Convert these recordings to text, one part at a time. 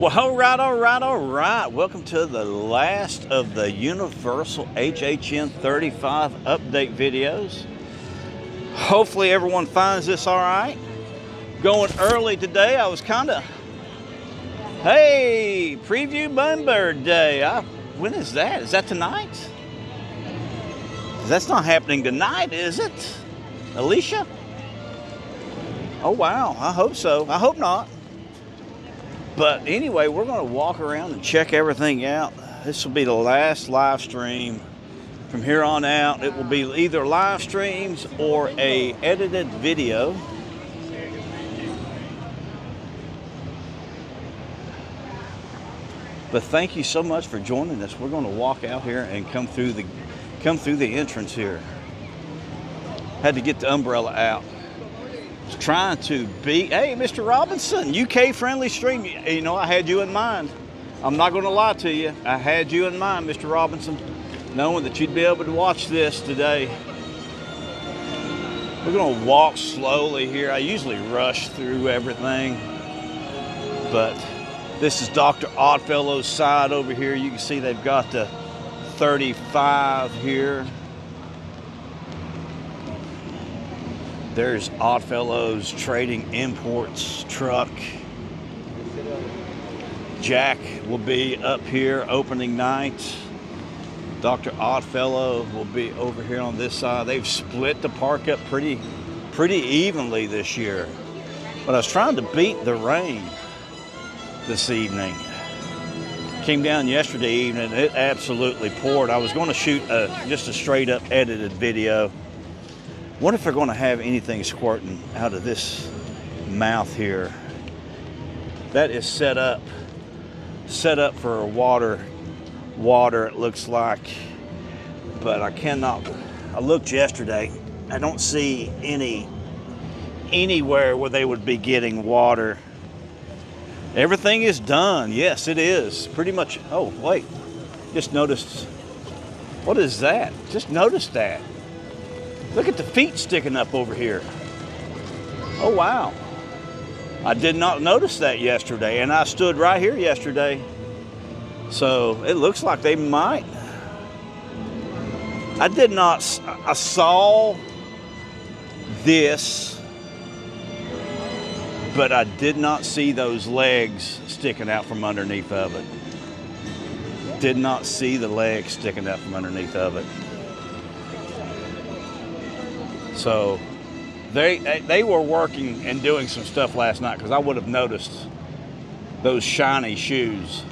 Well, all right, all right, all right. Welcome to the last of the Universal HHN 35 update videos. Hopefully everyone finds this all right. Going early today, I was kind of, hey, preview Bunbird Day. When is that? Is that tonight? That's not happening tonight, is it? Alicia? Oh, wow, I hope so. I hope not. But anyway, we're going to walk around and check everything out. This will be the last live stream. From here on out, it will be either live streams or a edited video. But thank you so much for joining us. We're going to walk out here and come through the entrance here. Had to get the umbrella out. Trying to beat, hey, Mr. Robinson, UK friendly stream. You know, I had you in mind. I'm not going to lie to you. I had you in mind, Mr. Robinson, knowing that you'd be able to watch this today. We're going to walk slowly here. I usually rush through everything, but this is Dr. Oddfellow's side over here. You can see they've got the 35 here. There's Oddfellow's Trading Imports truck. Jack will be up here opening night. Dr. Oddfellow will be over here on this side. They've split the park up pretty evenly this year. But I was trying to beat the rain this evening. Came down yesterday evening, it absolutely poured. I was going to shoot just a straight up edited video. What if they're going to have anything squirting out of this mouth here? That is set up for water it looks like, but I looked yesterday, I don't see anywhere where they would be getting water. Everything is done. Yes, it is pretty much. Oh wait, just noticed, what is that? Just noticed that. Look at the feet sticking up over here. Oh, wow. I did not notice that yesterday, and I stood right here yesterday. So it looks like they might. I saw this, but I did not see those legs sticking out from underneath of it. Did not see the legs sticking out from underneath of it. So they were working and doing some stuff last night, because I would have noticed those shiny shoes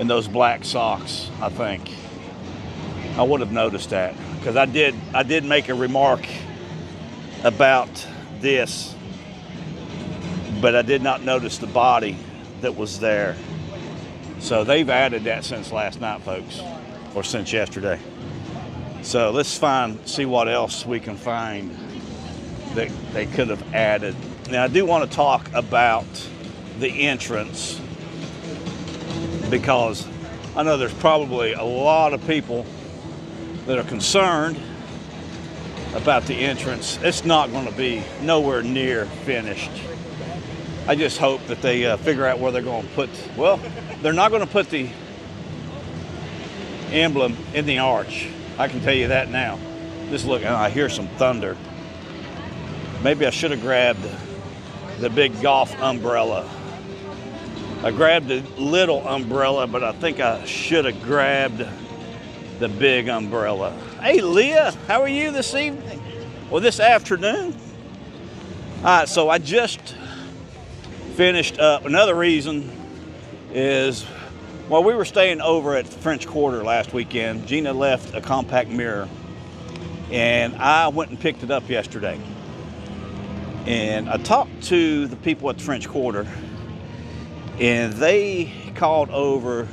and those black socks. I think I would have noticed that, because I did make a remark about this, but I did not notice the body that was there. So they've added that since last night, folks, or since yesterday. So let's see what else we can find that they could have added. Now, I do want to talk about the entrance, because I know there's probably a lot of people that are concerned about the entrance. It's not going to be nowhere near finished. I just hope that they figure out where they're going to put, well, they're not going to put the emblem in the arch. I can tell you that now. Just look, and I hear some thunder. Maybe I should have grabbed the big golf umbrella. I grabbed the little umbrella, but I think I should have grabbed the big umbrella. Hey, Leah, how are you this evening? Well, this afternoon. All right, so I just finished up. Another reason is, while we were staying over at French Quarter last weekend, Gina left a compact mirror, and I went and picked it up yesterday. And I talked to the people at the French Quarter, and they called over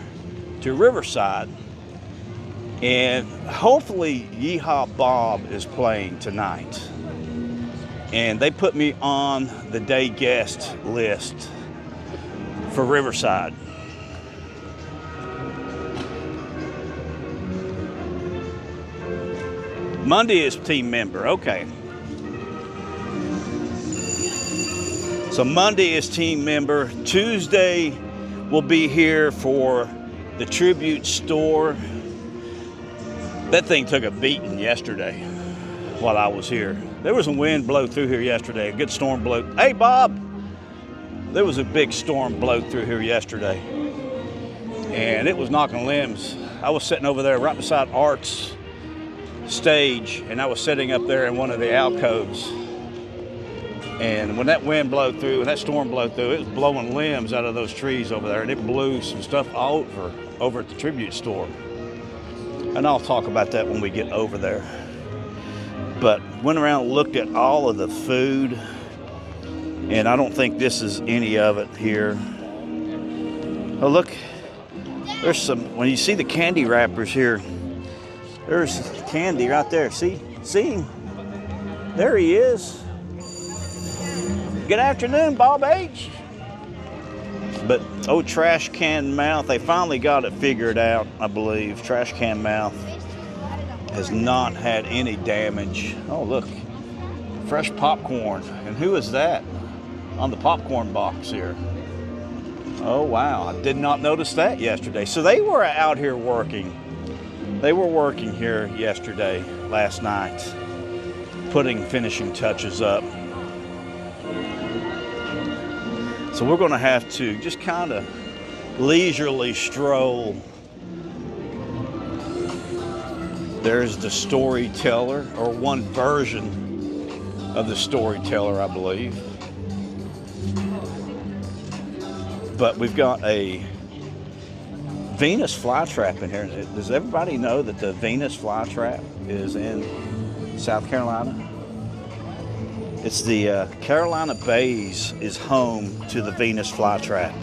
to Riverside, and hopefully Yeehaw Bob is playing tonight. And they put me on the day guest list for Riverside. Monday is team member, okay. So Monday is team member. Tuesday will be here for the tribute store. That thing took a beating yesterday while I was here. There was a wind blow through here yesterday, a good storm blow. Hey, Bob! There was a big storm blow through here yesterday, and it was knocking limbs. I was sitting over there right beside Art's stage, and I was sitting up there in one of the alcoves. And when that wind blew through, when that storm blew through, it was blowing limbs out of those trees over there, and it blew some stuff over at the tribute store. And I'll talk about that when we get over there. But went around and looked at all of the food, and I don't think this is any of it here. Oh, look, there's some, when you see the candy wrappers here, there's candy right there. See him? There he is. Good afternoon, Bob H. But, oh, Trash Can Mouth, they finally got it figured out, I believe. Trash Can Mouth has not had any damage. Oh, look, fresh popcorn. And who is that on the popcorn box here? Oh, wow, I did not notice that yesterday. So they were out here working. They were working here yesterday, last night, putting finishing touches up. So we're going to have to just kind of leisurely stroll. There's the storyteller, or one version of the storyteller, I believe. But we've got a Venus flytrap in here. Does everybody know that the Venus flytrap is in South Carolina? It's the Carolina Bays is home to the Venus flytrap.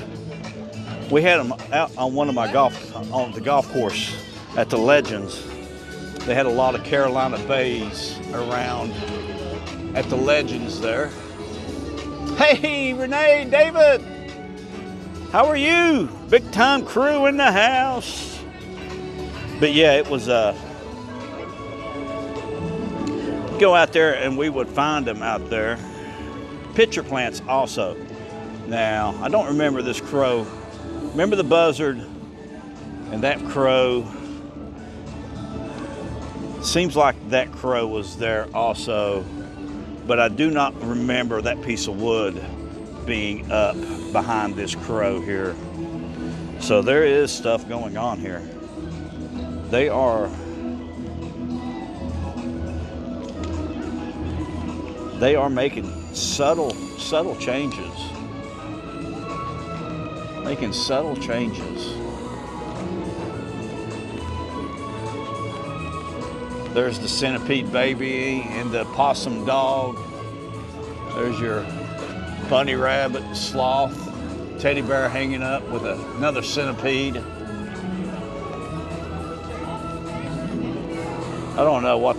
We had them out on one of my on the golf course at the Legends. They had a lot of Carolina Bays around at the Legends there. Hey, Renee, David, how are you? Big time crew in the house. But yeah, it was go out there and we would find them out there. Pitcher plants also. Now, I don't remember this crow. Remember the buzzard and that crow? Seems like that crow was there also, but I do not remember that piece of wood being up behind this crow here. So there is stuff going on here. They are making subtle changes. Making subtle changes. There's the centipede baby and the possum dog. There's your bunny rabbit, sloth, teddy bear hanging up with another centipede. I don't know what,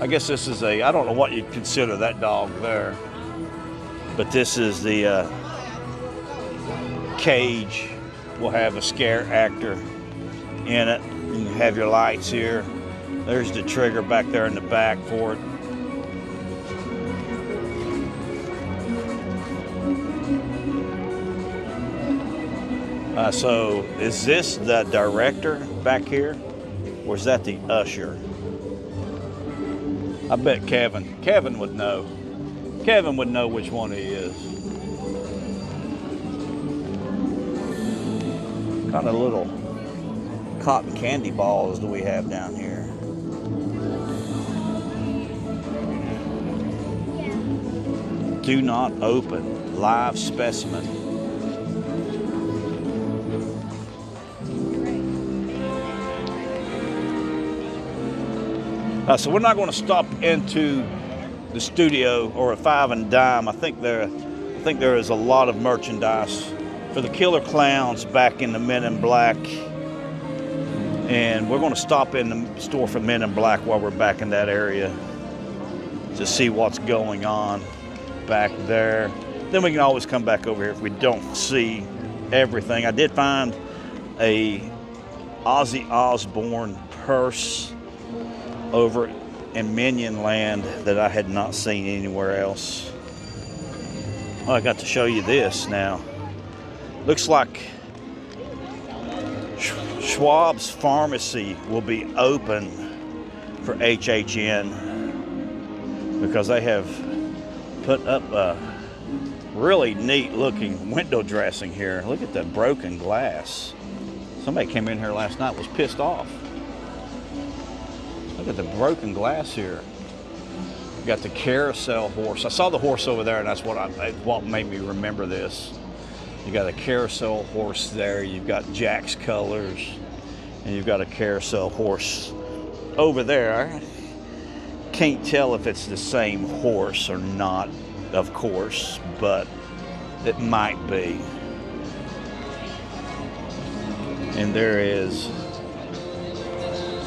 I guess this is I don't know what you'd consider that dog there. But this is the cage. Will have a scare actor in it. You have your lights here. There's the trigger back there in the back for it. So is this the director back here, or is that the usher? I bet Kevin would know. Kevin would know which one he is. Kind of little cotton candy balls do we have down here. Do not open, live specimen. So we're not going to stop into the studio or a Five and Dime. I think there is a lot of merchandise for the Killer Clowns back in the Men in Black. And we're going to stop in the store for Men in Black while we're back in that area to see what's going on back there. Then we can always come back over here if we don't see everything. I did find a Ozzy Osbourne purse over in Minion Land that I had not seen anywhere else. Well, I got to show you this now. Looks like Schwab's Pharmacy will be open for HHN because they have put up a really neat looking window dressing here. Look at the broken glass. Somebody came in here last night, was pissed off. Look at the broken glass here. You got the carousel horse. I saw the horse over there, and that's what made me remember this. You got a carousel horse there. You've got Jack's Colors, and you've got a carousel horse over there. I can't tell if it's the same horse or not, of course, but it might be. And there is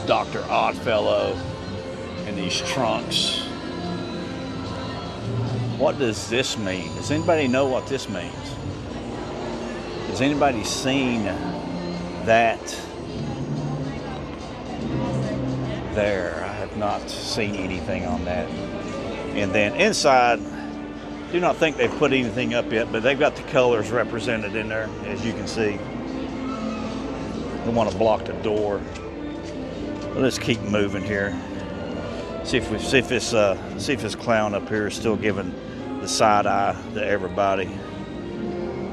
Dr. Oddfellow in these trunks. What does this mean? Does anybody know what this means? Has anybody seen that there? I have not seen anything on that. And then inside, do not think they've put anything up yet, but they've got the colors represented in there, as you can see. They want to block the door. But let's keep moving here. See if this clown up here is still giving the side eye to everybody.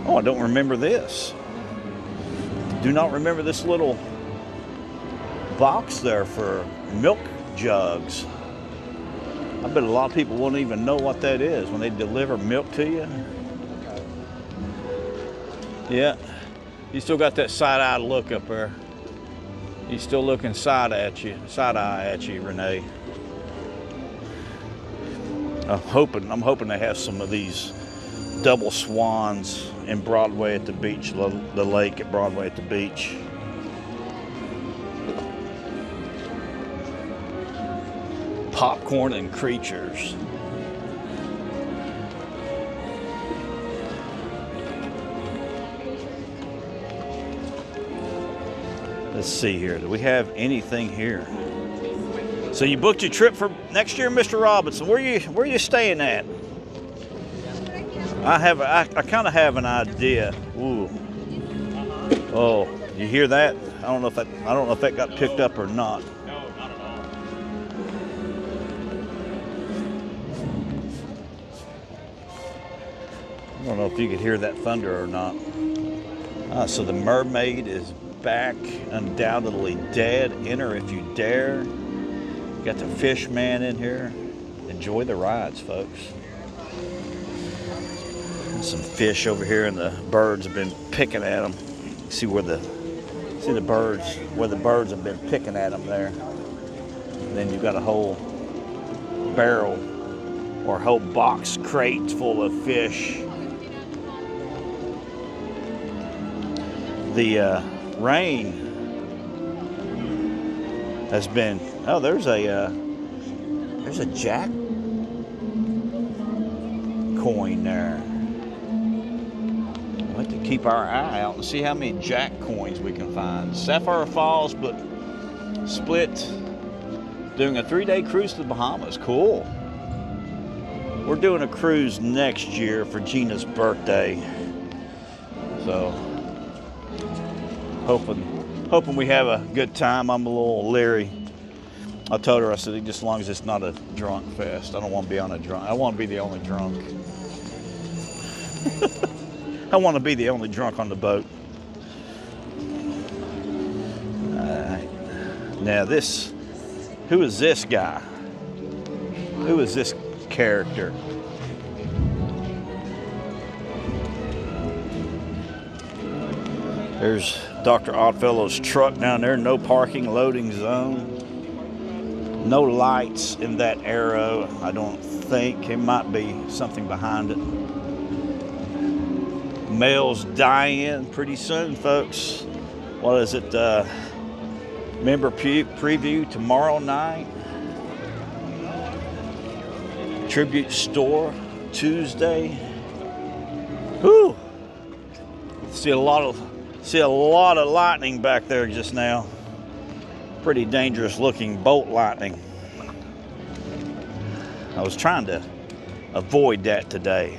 Oh, I don't remember this. Do not remember this little box there for milk jugs. I bet a lot of people won't even know what that is when they deliver milk to you. Yeah, you still got that side-eye look up there. He's still looking side-eye at you, Renee. I'm hoping they have some of these double swans in Broadway at the beach, the lake at Broadway at the beach. Popcorn and creatures. Let's see here. Do we have anything here? So you booked your trip for next year, Mr. Robinson. Where are you staying at? I kind of have an idea. Ooh. Oh, you hear that? I don't know if that got picked up or not. No, not at all. I don't know if you could hear that thunder or not. So the mermaid is back, undoubtedly dead. Enter if you dare. Got the fish man in here. Enjoy the rides, folks. Some fish over here, and the birds have been picking at them. See the birds have been picking at them there. And then you've got a whole barrel or a whole box crate full of fish. The rain has been. Oh, there's a Jack coin there. We'll have to keep our eye out and see how many Jack coins we can find. Sapphire Falls, but split. Doing a 3-day cruise to the Bahamas. Cool. We're doing a cruise next year for Gina's birthday. So, hoping we have a good time. I'm a little leery. I told her, I said, just as long as it's not a drunk fest. I don't want to be on a drunk. I want to be the only drunk. I want to be the only drunk on the boat. Now who is this guy? Who is this character? There's Dr. Oddfellow's truck down there, no parking, loading zone. No lights in that arrow, I don't think. It might be something behind it. Mail's dying pretty soon, folks. What is it? Member preview tomorrow night. Tribute store Tuesday. Whew. See a lot of lightning back there just now. Pretty dangerous looking bolt lightning. I was trying to avoid that today.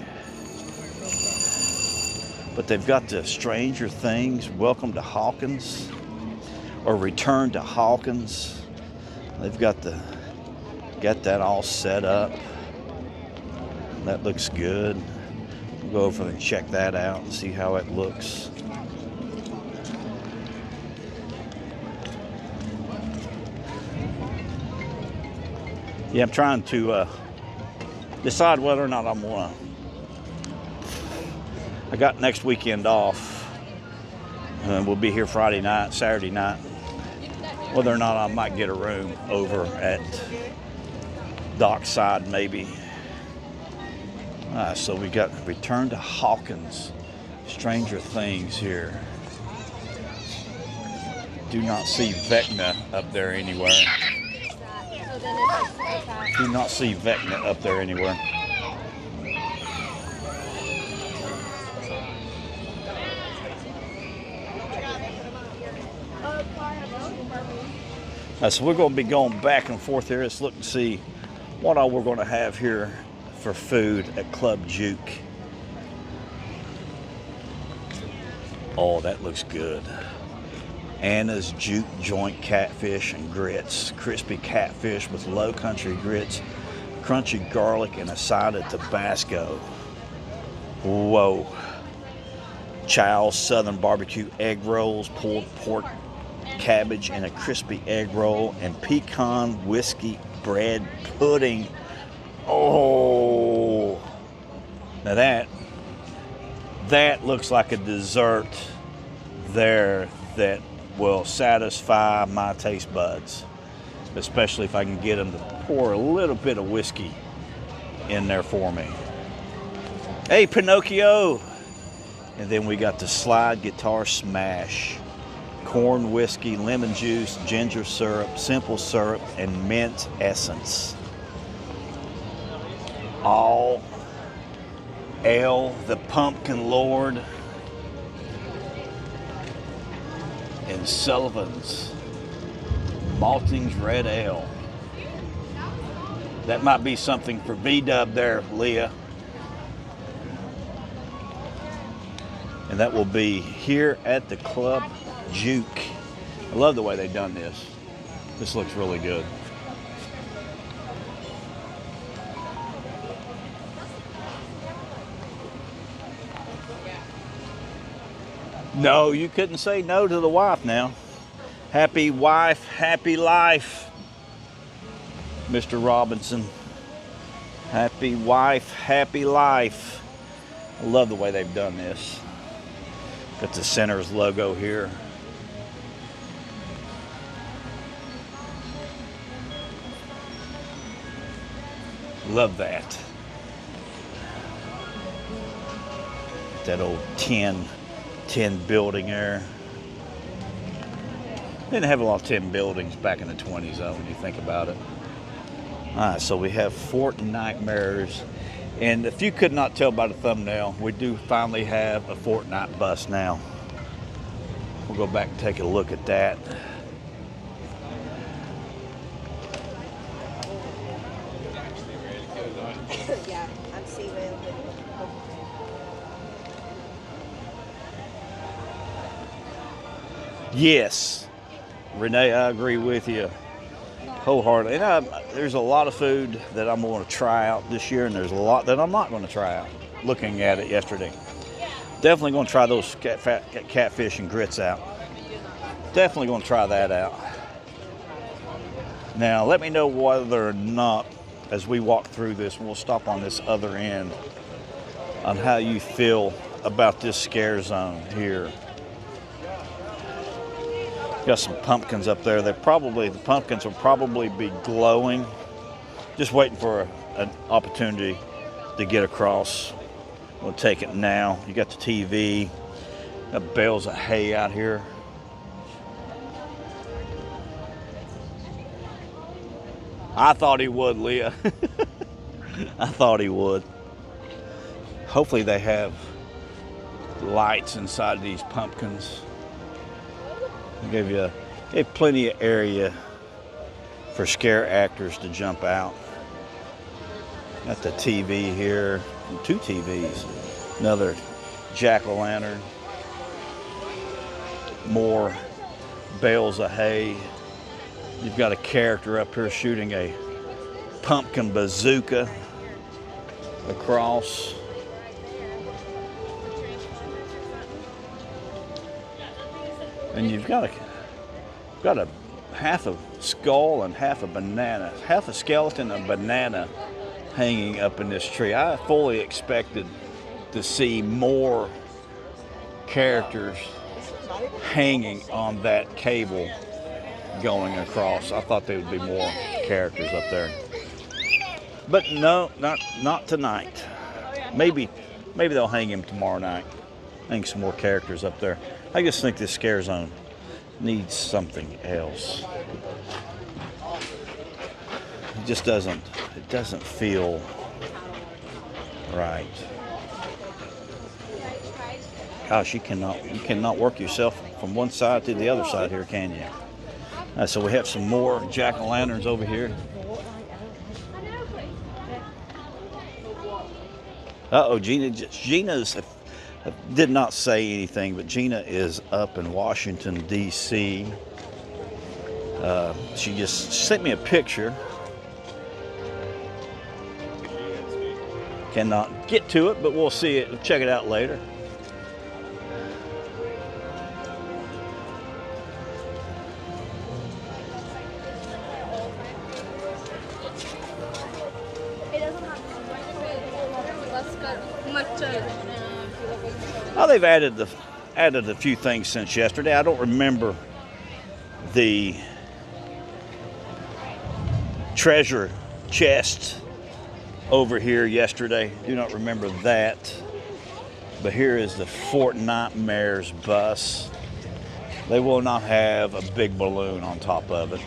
But they've got the Stranger Things, Welcome to Hawkins. or Return to Hawkins. They've got that all set up. That looks good. We'll go over and check that out and see how it looks. Yeah, I'm trying to decide whether or not I'm gonna. I got next weekend off, and we'll be here Friday night, Saturday night. Whether or not I might get a room over at Dockside, maybe. So we got Return to Hawkins, Stranger Things here. Do not see Vecna up there anywhere. Do not see Vecna up there anywhere. So we're going to be going back and forth here. Let's look and see what all we're going to have here for food at Club Juke. Oh, that looks good. Anna's Juke Joint Catfish and Grits. Crispy catfish with low country grits, crunchy garlic, and a side of Tabasco. Whoa. Chow's Southern Barbecue Egg Rolls, pulled pork, cabbage, and a crispy egg roll, and pecan whiskey bread pudding. Oh, now that looks like a dessert there that will satisfy my taste buds, especially if I can get them to pour a little bit of whiskey in there for me. Hey, Pinocchio! And then we got the Slide Guitar Smash. Corn whiskey, lemon juice, ginger syrup, simple syrup, and mint essence. All ale, the Pumpkin Lord, and Sullivan's Maltings Red Ale. That might be something for V-Dub there, Leah. And that will be here at the Club Juke. I love the way they've done this. This looks really good. No, you couldn't say no to the wife now. Happy wife, happy life, Mr. Robinson. Happy wife, happy life. I love the way they've done this. Got the Center's logo here. Love that. That old tin building there. Didn't have a lot of tin buildings back in the 20s though, when you think about it. Alright, so we have Fort Nightmares. And if you could not tell by the thumbnail, we do finally have a Fortnite bus now. We'll go back and take a look at that. Yeah, I'm seeing it. Yes, Renee, I agree with you wholeheartedly. And there's a lot of food that I'm going to try out this year, and there's a lot that I'm not going to try out. Looking at it yesterday, definitely going to try those catfish and grits out. Definitely going to try that out. Now, let me know whether or not, as we walk through this, we'll stop on this other end, on how you feel about this scare zone here. Got some pumpkins up there. The pumpkins will probably be glowing. Just waiting for an opportunity to get across. We'll take it now. You got the TV. Got bales of hay out here. I thought he would, Leah. I thought he would. Hopefully they have lights inside these pumpkins. They gave plenty of area for scare actors to jump out. Got the TV here, 2 TVs, another jack-o'-lantern, more bales of hay. You've got a character up here shooting a pumpkin bazooka across. And you've got a half a skull and half a banana, half a skeleton and a banana hanging up in this tree. I fully expected to see more characters hanging on that cable going across. I thought there would be more characters up there. But no, not tonight. Maybe they'll hang him tomorrow night. Hang some more characters up there. I just think this scare zone needs something else. It just doesn't feel right. Gosh, you cannot work yourself from one side to the other side here, can you? So we have some more jack-o'-lanterns over here. Uh-oh, Gina's did not say anything, but Gina is up in Washington, D.C. She just sent me a picture. Cannot get to it, but we'll see it. Check it out later. Oh, they've added a few things since yesterday. I don't remember the treasure chest over here yesterday. Do not remember that. But here is the Fort Nightmares bus. They will not have a big balloon on top of it,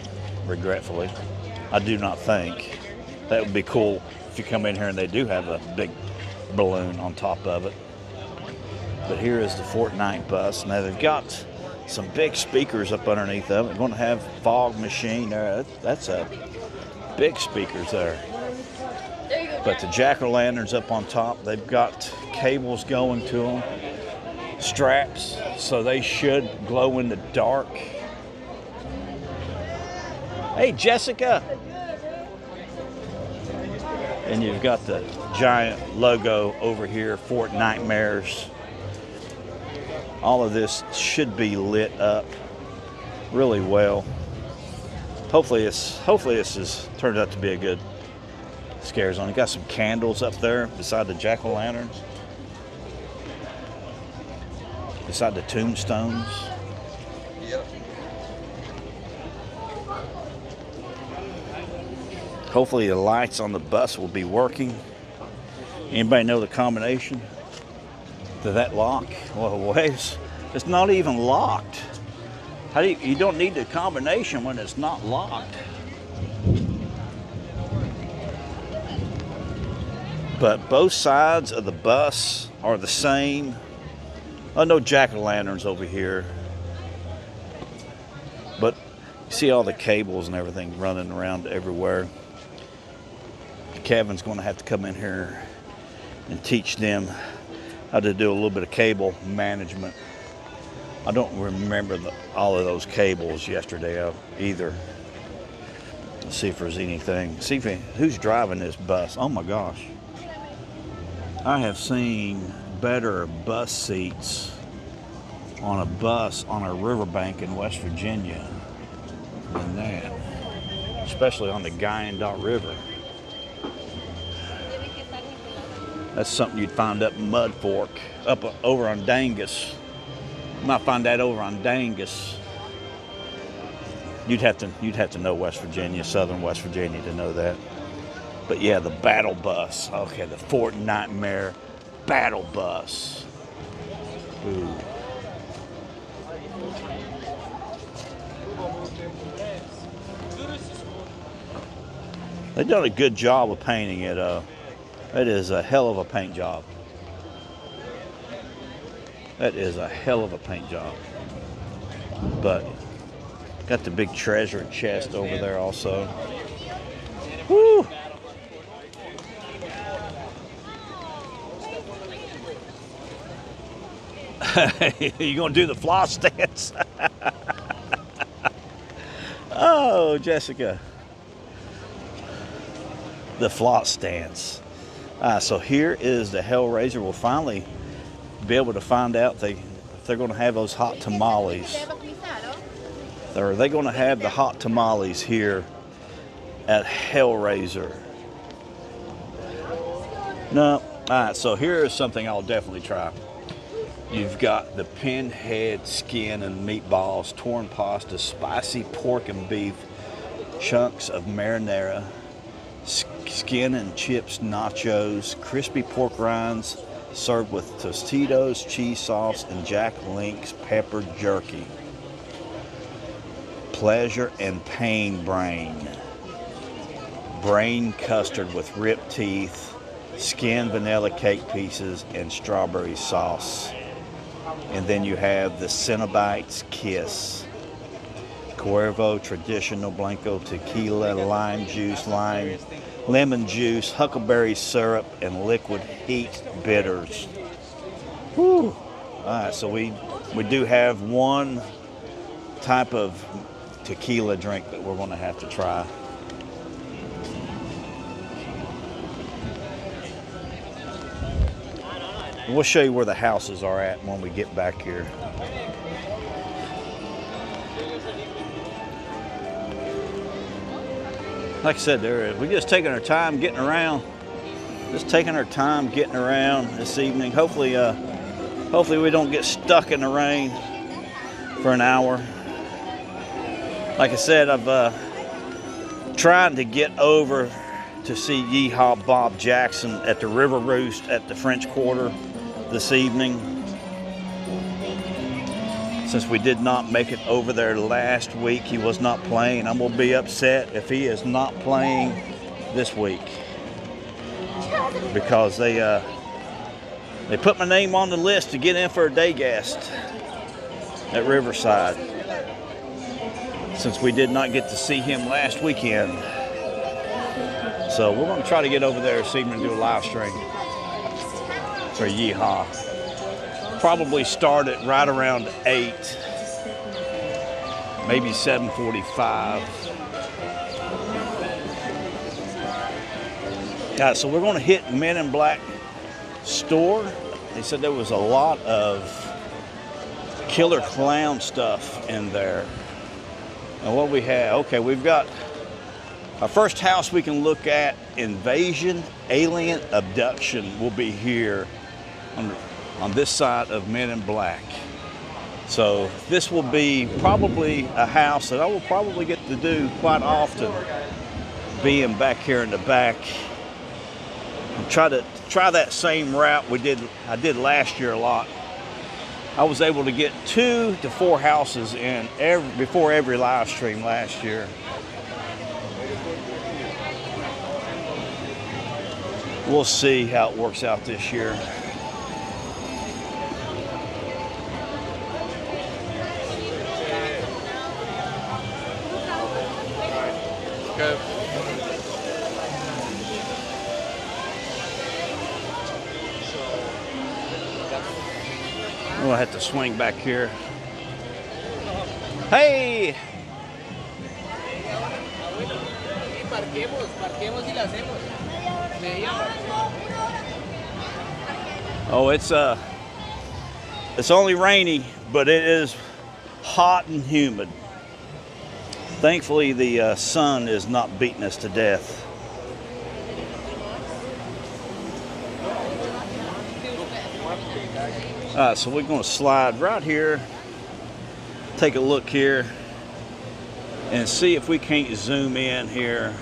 regretfully. I do not think. That would be cool if you come in here and they do have a big balloon on top of it. But here is the Fortnite bus. Now they've got some big speakers up underneath of it. They're going to have fog machine there. That's a big speakers there. But the jack-o'-lanterns up on top, they've got cables going to them, straps, so they should glow in the dark. Hey, Jessica. And you've got the giant logo over here, Fort Nightmares. All of this should be lit up really well. Hopefully this turns out to be a good scare zone. You got some candles up there beside the jack-o'-lanterns, beside the tombstones. Yep. Hopefully the lights on the bus will be working. Anybody know the combination to that lock? Well, it's not even locked. How do you don't need the combination when it's not locked. But both sides of the bus are the same. Oh, no jack-o'-lanterns over here. But you see all the cables and everything running around everywhere. Kevin's going to have to come in here and teach them how to do a little bit of cable management. I don't remember all of those cables yesterday either. Let's see if there's anything. Who's driving this bus? Oh my gosh. I have seen better bus seats on a bus on a riverbank in West Virginia than that, especially on the Guyandotte River. That's something you'd find up in Mud Fork, over on Dangus. You might find that over on Dangus. You'd have to know West Virginia, southern West Virginia, to know that. But yeah, the battle bus. Okay, the Fort Nightmare battle bus. Ooh. They've done a good job of painting it. It is a hell of a paint job. That is a hell of a paint job. But got the big treasure chest over there also. Woo! You gonna do the floss dance? Oh, Jessica. The floss stance. So here is the Hellraiser. We'll finally be able to find out if they're going to have those hot tamales. Or are they going to have the hot tamales here at Hellraiser? No. All right, so here is something I'll definitely try. You've got the pinhead skin and meatballs, torn pasta, spicy pork and beef, chunks of marinara, skin and chips nachos, crispy pork rinds, served with Tostitos, cheese sauce, and Jack Link's pepper jerky. Pleasure and pain brain. Brain custard with ripped teeth, skin vanilla cake pieces, and strawberry sauce. And then you have the Cenobites Kiss. Cuervo Traditional Blanco Tequila, lime juice, lemon juice, huckleberry syrup, and liquid heat bitters. Whew. All right, so we do have one type of tequila drink that we're going to have to try. We'll show you where the houses are at when we get back here. Like I said, we're just taking our time getting around. Just taking our time getting around this evening. Hopefully we don't get stuck in the rain for an hour. Like I said, I've tried to get over to see Yeehaw Bob Jackson at the River Roost at the French Quarter this evening. Since we did not make it over there last week, he was not playing. I'm gonna be upset if he is not playing this week, because they put my name on the list to get in for a day guest at Riverside, since we did not get to see him last weekend. So we're going to try to get over there this evening and do a live stream for Yeehaw. Probably start at right around 8, maybe 7:45. Yeah, so we're going to hit Men in Black store. They said there was a lot of killer clown stuff in there. And what we have, okay, we've got our first house we can look at, Invasion, Alien Abduction, will be here on this side of Men in Black. So this will be probably a house that I will probably get to do quite often, being back here in the back. And try that same route I did last year a lot. I was able to get 2 to 4 houses in before every live stream last year. We'll see how it works out this year. Okay. We'll have to swing back here. Hey! Oh, it's only rainy, but it is hot and humid. Thankfully, the sun is not beating us to death. All right, so we're going to slide right here, take a look here, and see if we can't zoom in here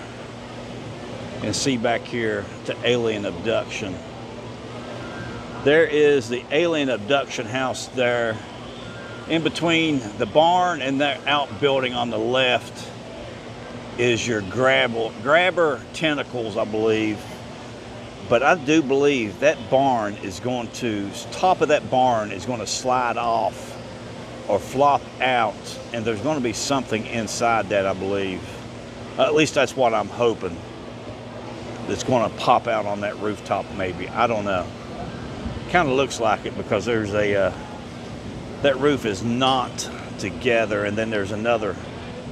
and see back here to Alien Abduction. There is the Alien Abduction house there. In between the barn and that outbuilding on the left is your grabber tentacles, I believe. But I do believe that barn is going to, top of that barn is going to slide off or flop out, and there's going to be something inside that, I believe. At least that's what I'm hoping. That's going to pop out on that rooftop, maybe. I don't know. Kind of looks like it, because there's that roof is not together, and then there's another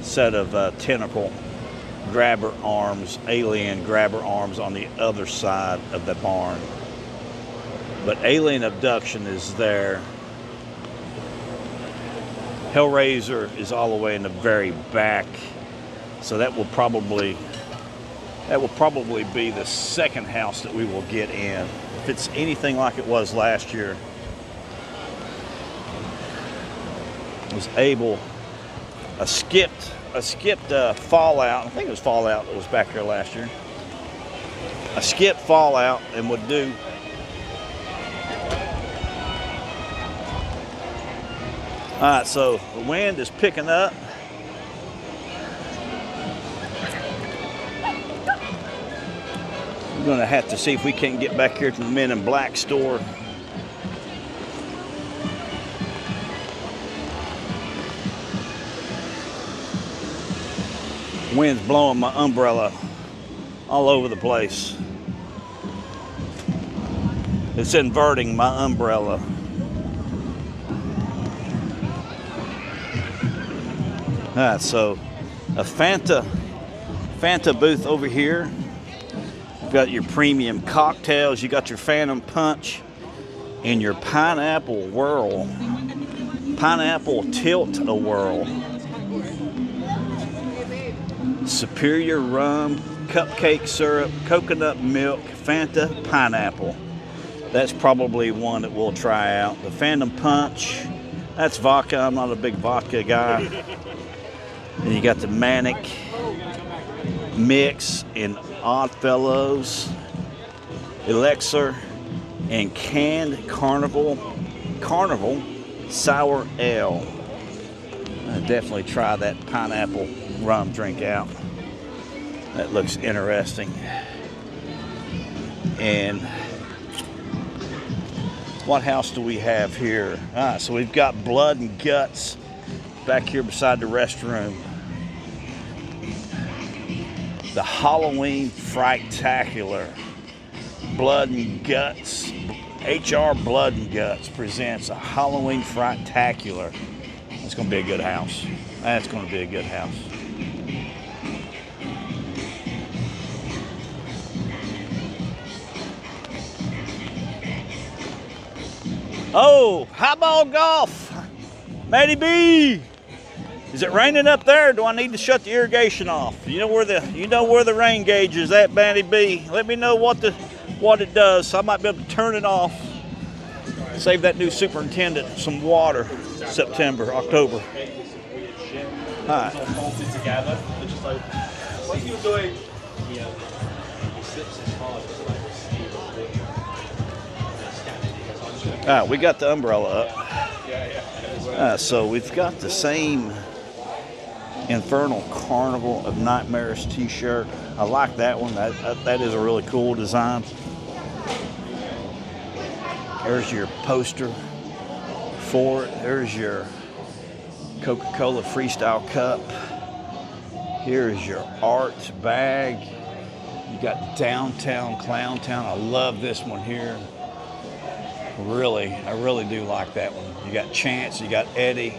set of tentacle grabber arms, alien grabber arms on the other side of the barn. But alien abduction is there. Hellraiser is all the way in the very back. So that will probably be the second house that we will get in. If it's anything like it was last year. Was able, a skipped Fallout. I think it was Fallout that was back here last year. I skipped Fallout and would do all right. So the wind is picking up. We're gonna have to see if we can't get back here to the Men in Black store. Wind's blowing my umbrella all over the place. It's inverting my umbrella. All right, so a Fanta booth over here. You've got your premium cocktails. You got your Phantom Punch and your Pineapple Whirl. Pineapple Tilt-A-Whirl. Superior rum, cupcake syrup, coconut milk, Fanta, pineapple. That's probably one that we'll try out. The Phantom Punch, that's vodka. I'm not a big vodka guy. And you got the Manic Mix and Oddfellows, Elixir, and canned Carnival Sour Ale. I'll definitely try that pineapple rum drink out. That looks interesting. And what house do we have here? So we've got Blood and Guts back here beside the restroom. The Halloween Frightacular. Blood and Guts. HR Blood and Guts presents a Halloween Frightacular. It's going to be a good house. That's going to be a good house. Oh, highball golf. Matty B. Is it raining up there? Or do I need to shut the irrigation off? You know where the rain gauge is at, Matty B. Let me know what it does. So I might be able to turn it off. Save that new superintendent some water. September, October. All right. All right, we got the umbrella up. So we've got the same Infernal Carnival of Nightmares t-shirt. I like that one. That is a really cool design. There's your poster for it. There's your Coca-Cola Freestyle cup. Here's your art bag. You got Downtown Clown Town. I love this one here. I really do like that one. You got Chance, you got Eddie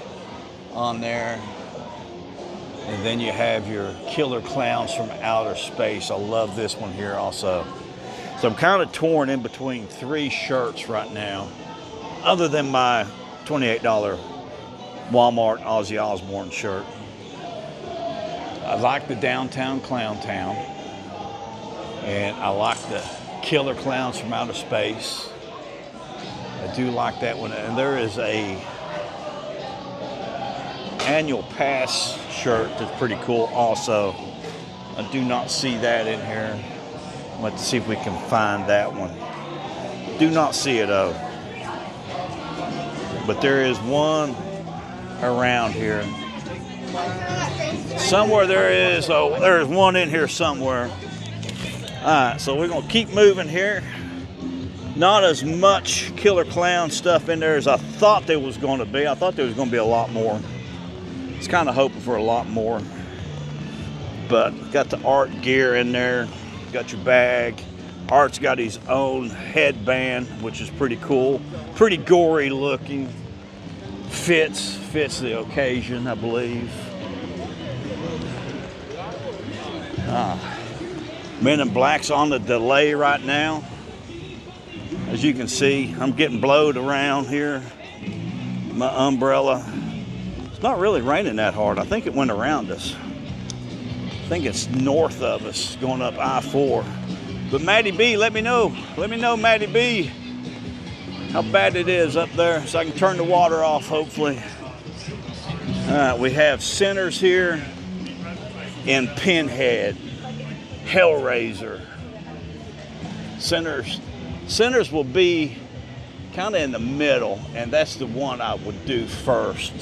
on there. And then you have your Killer Clowns from Outer Space. I love this one here also. So I'm kind of torn in between three shirts right now, other than my $28 Walmart Ozzy Osbourne shirt. I like the Downtown Clown Town, and I like the Killer Clowns from Outer Space. I do like that one, and there is a annual pass shirt that's pretty cool also. I do not see that in here. I'm going to see if we can find that one. Do not see it though. But there is one around here. Somewhere there is, there's one in here somewhere. All right, so we're going to keep moving here. Not as much Killer Clown stuff in there as I thought there was going to be. I thought there was going to be a lot more. I was kind of hoping for a lot more. But got the Art gear in there. Got your bag. Art's got his own headband, which is pretty cool. Pretty gory looking. Fits the occasion, I believe. Men in Black's on the delay right now. As you can see, I'm getting blowed around here. My umbrella. It's not really raining that hard. I think it went around us. I think it's north of us, going up I-4. But Maddie B, let me know. Let me know, Maddie B, how bad it is up there so I can turn the water off, hopefully. All right, we have Centers here in Pinhead, Hellraiser. Centers will be kind of in the middle, and that's the one I would do first.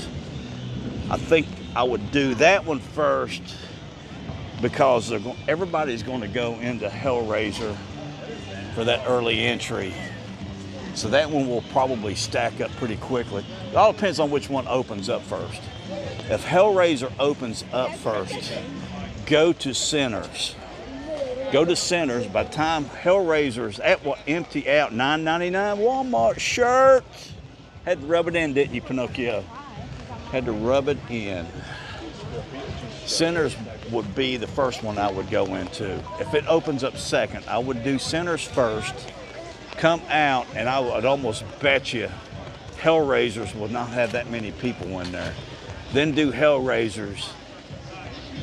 I think I would do that one first because everybody's going to go into Hellraiser for that early entry. So that one will probably stack up pretty quickly. It all depends on which one opens up first. If Hellraiser opens up first, go to Centers. Go to Centers. By the time Hellraiser's empty out, $9.99 Walmart shirt. Had to rub it in, didn't you, Pinocchio? Had to rub it in. Centers would be the first one I would go into. If it opens up second, I would do Centers first, come out, and I would almost bet you Hellraisers will not have that many people in there. Then do Hellraisers.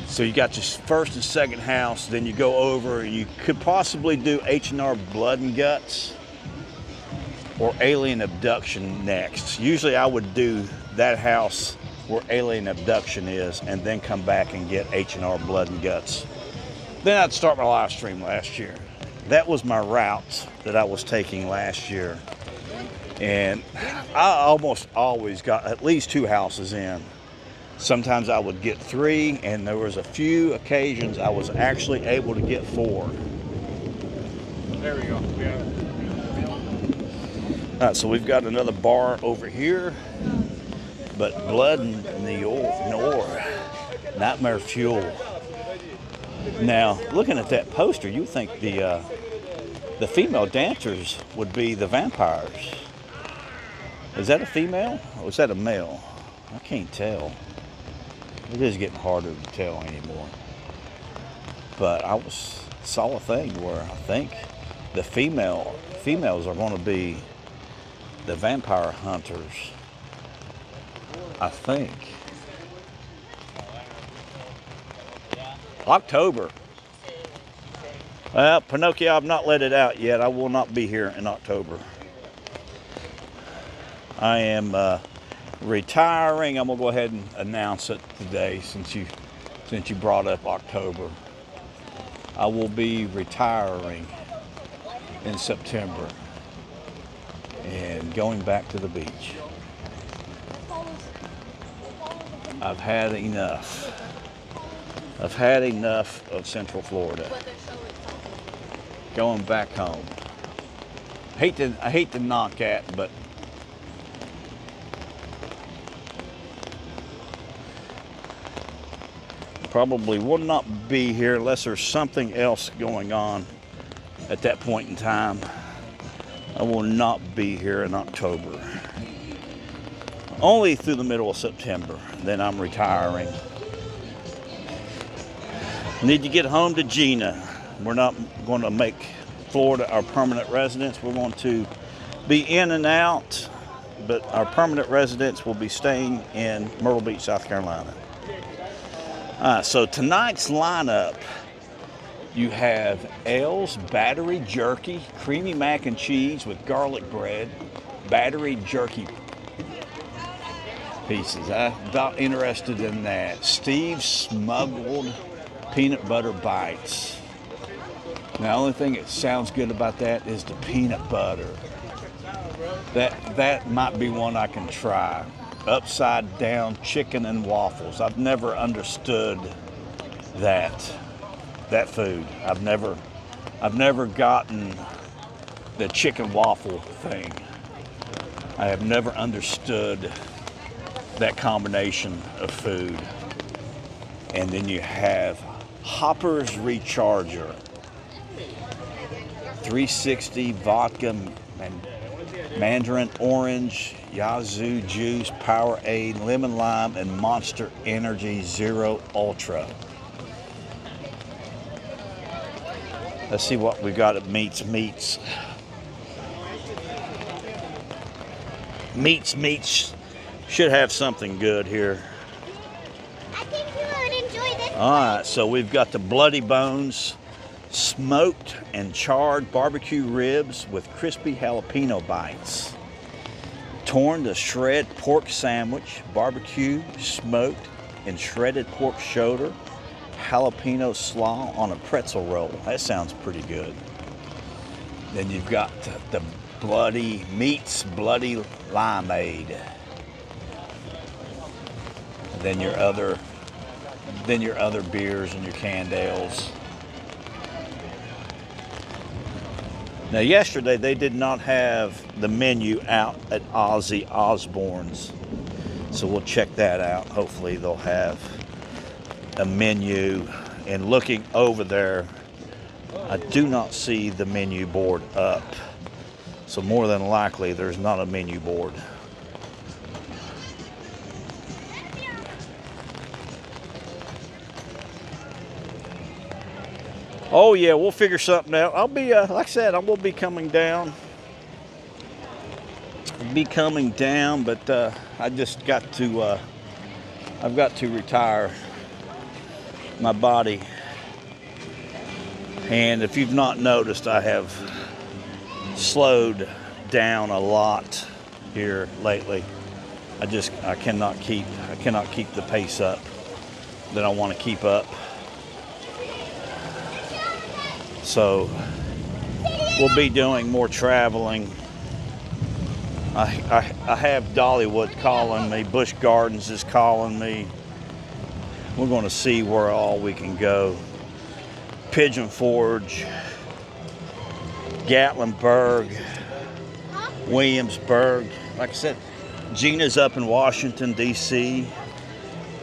So you got your first and second house, then you go over, and you could possibly do H&R Blood and Guts or Alien Abduction next. Usually I would do that house where Alien Abduction is and then come back and get H&R Blood and Guts. Then I'd start my live stream last year. That was my route that I was taking last year. And I almost always got at least 2 houses in. Sometimes I would get 3, and there was a few occasions I was actually able to get 4. There we go. Yeah. All right, so we've got another bar over here, but Blood and Noir, Nightmare Fuel. Now, looking at that poster, you think the female dancers would be the vampires. Is that a female or is that a male? I can't tell. It is getting harder to tell anymore. But I saw a thing where I think the females are going to be the vampire hunters. I think. October. Well, Pinocchio, I've not let it out yet. I will not be here in October. I am retiring. I'm gonna go ahead and announce it today since you brought up October. I will be retiring in September and going back to the beach. I've had enough. I've had enough of Central Florida. Going back home. I hate to knock at, but probably will not be here unless there's something else going on at that point in time. I will not be here in October. Only through the middle of September. Then I'm retiring. Need to get home to Gina. We're not going to make Florida our permanent residence. We're going to be in and out, but our permanent residence will be staying in Myrtle Beach, South Carolina. So tonight's lineup, you have L's Battery Jerky, creamy mac and cheese with garlic bread, battery jerky pieces. I'm about interested in that. Steve's Smuggled Peanut Butter Bites. Now, the only thing that sounds good about that is the peanut butter. That might be one I can try. Upside down chicken and waffles. I've never understood that food. I've never gotten the chicken waffle thing. I have never understood that combination of food. And then you have Hopper's Recharger, 360 vodka and mandarin orange, Yazoo juice, Powerade, lemon lime, and Monster Energy Zero Ultra. Let's see what we got at Meats. Meats should have something good here. I think you would enjoy this. All right, so we've got the Bloody Bones smoked and charred barbecue ribs with crispy jalapeno bites. Torn to shred pork sandwich, barbecue, smoked, and shredded pork shoulder, jalapeno slaw on a pretzel roll. That sounds pretty good. Then you've got the Bloody Bloody Limeade. Then your other beers and your canned ales. Now yesterday they did not have the menu out at Ozzy Osbourne's, so we'll check that out. Hopefully they'll have a menu. And looking over there, I do not see the menu board up, so more than likely there's not a menu board. Oh yeah, we'll figure something out. I'll be, like I said, I will be coming down. But I just got to, I've got to retire my body. And if you've not noticed, I have slowed down a lot here lately. I cannot keep the pace up that I want to keep up. So we'll be doing more traveling. I have Dollywood calling me, Busch Gardens is calling me. We're going to see where all we can go. Pigeon Forge, Gatlinburg, Williamsburg. Like I said, Gina's up in Washington, D.C.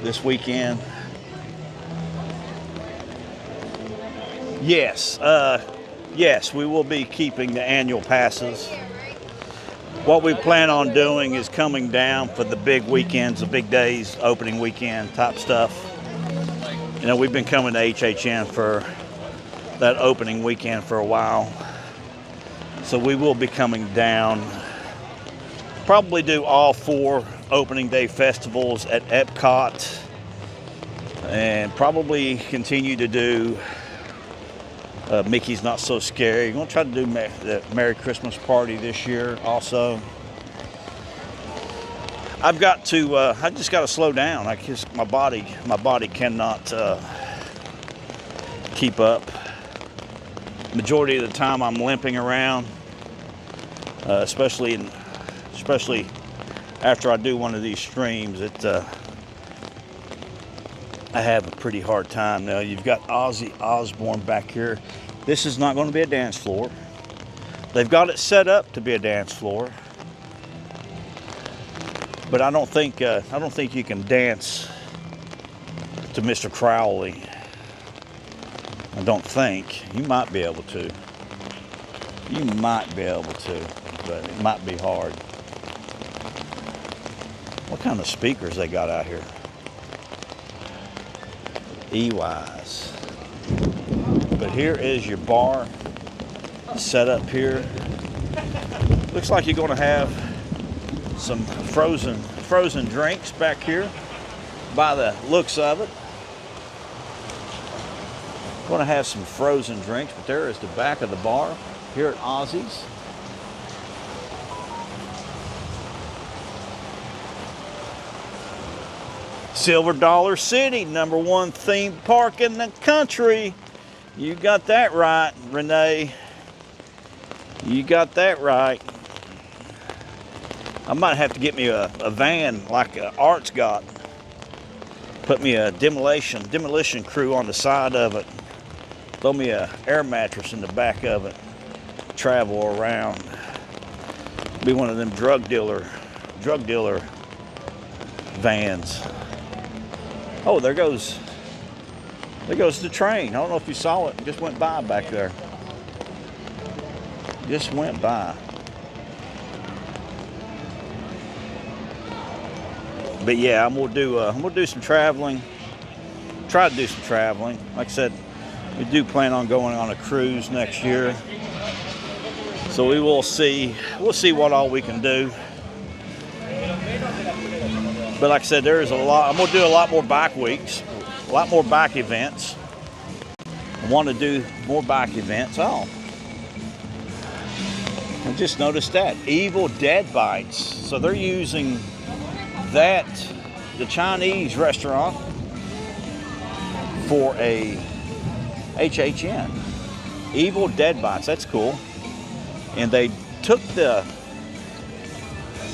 this weekend. Yes, we will be keeping the annual passes. What we plan on doing is coming down for the big weekends, the big days, opening weekend type stuff. You know, we've been coming to HHN for that opening weekend for a while. So we will be coming down. Probably do all 4 opening day festivals at Epcot. And probably continue to do Mickey's Not So Scary. We're going to try to do the Merry Christmas Party this year also. I just got to slow down. My body cannot keep up. Majority of the time I'm limping around, especially after I do one of these streams. I have a pretty hard time. Now you've got Ozzy Osbourne back here. This is not going to be a dance floor. They've got it set up to be a dance floor, but I don't think you can dance to Mr. Crowley. I don't think. You might be able to. You might be able to, but it might be hard. What kind of speakers they got out here? EYs. But here is your bar set up here. Looks like you're going to have some frozen drinks back here by the looks of it. Going to have some frozen drinks, but there is the back of the bar here at Ozzy's. Silver Dollar City, #1 theme park in the country. You got that right, Renee. You got that right. I might have to get me a van like Art's got. Put me a demolition crew on the side of it. Throw me a air mattress in the back of it. Travel around. Be one of them drug dealer vans. Oh, there goes the train. I don't know if you saw it. It just went by back there. Just went by. But yeah, I'm gonna do some traveling. Try to do some traveling. Like I said, We do plan on going on a cruise next year. So we will see. We'll see what all we can do. But like I said, there is a lot. I'm going to do a lot more bike weeks, a lot more bike events. I want to do more bike events. Oh, I just noticed that. Evil Dead Bites. So they're using that, the Chinese restaurant, for a HHN. Evil Dead Bites. That's cool. And they took the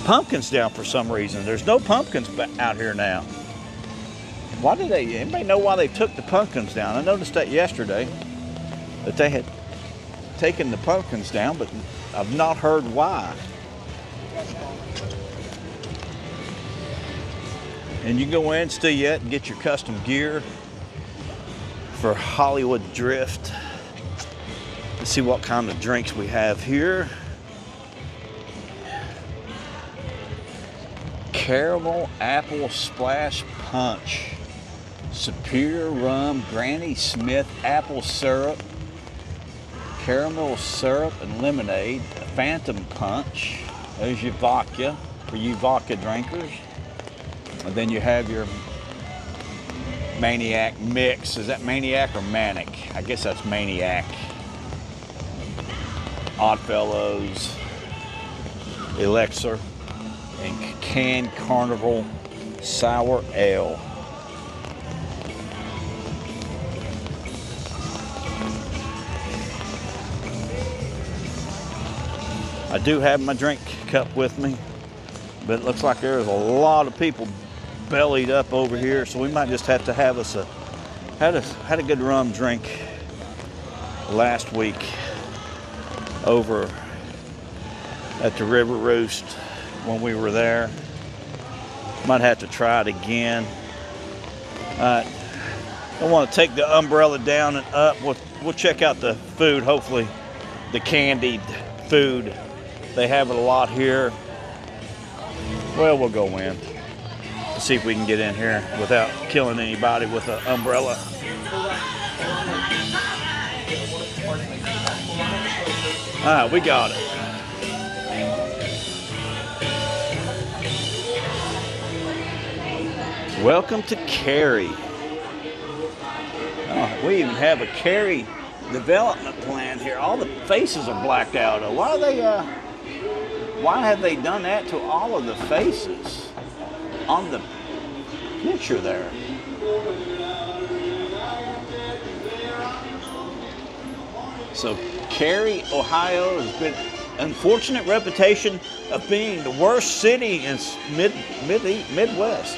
pumpkins down for some reason. There's no pumpkins out here now. Why did they? Anybody know why they took the pumpkins down? I noticed that yesterday, that they had taken the pumpkins down, but I've not heard why. And you can go in still yet and get your custom gear for Hollywood Drift. Let's see what kind of drinks we have here. Caramel Apple Splash Punch, Superior Rum, Granny Smith Apple Syrup, Caramel Syrup and Lemonade, Phantom Punch. There's your vodka for you vodka drinkers. And then you have your Maniac Mix. Is that Maniac or Manic? I guess that's Maniac. Oddfellows, Elixir, and canned Carnival Sour Ale. I do have my drink cup with me, but it looks like there's a lot of people bellied up over here, so we might just have to have us had a good rum drink last week over at the River Roost when we were there. Might have to try it again. I want to take the umbrella down and up. We'll check out the food, hopefully the candied food. They have it a lot here. Well, we'll go in. Let's see if we can get in here without killing anybody with an umbrella. All right, we got it. Welcome to Cary. Oh, we even have a Cary development plan here. All the faces are blacked out. Why have they done that to all of the faces on the picture there? So Cary, Ohio has been an unfortunate reputation of being the worst city in Midwest.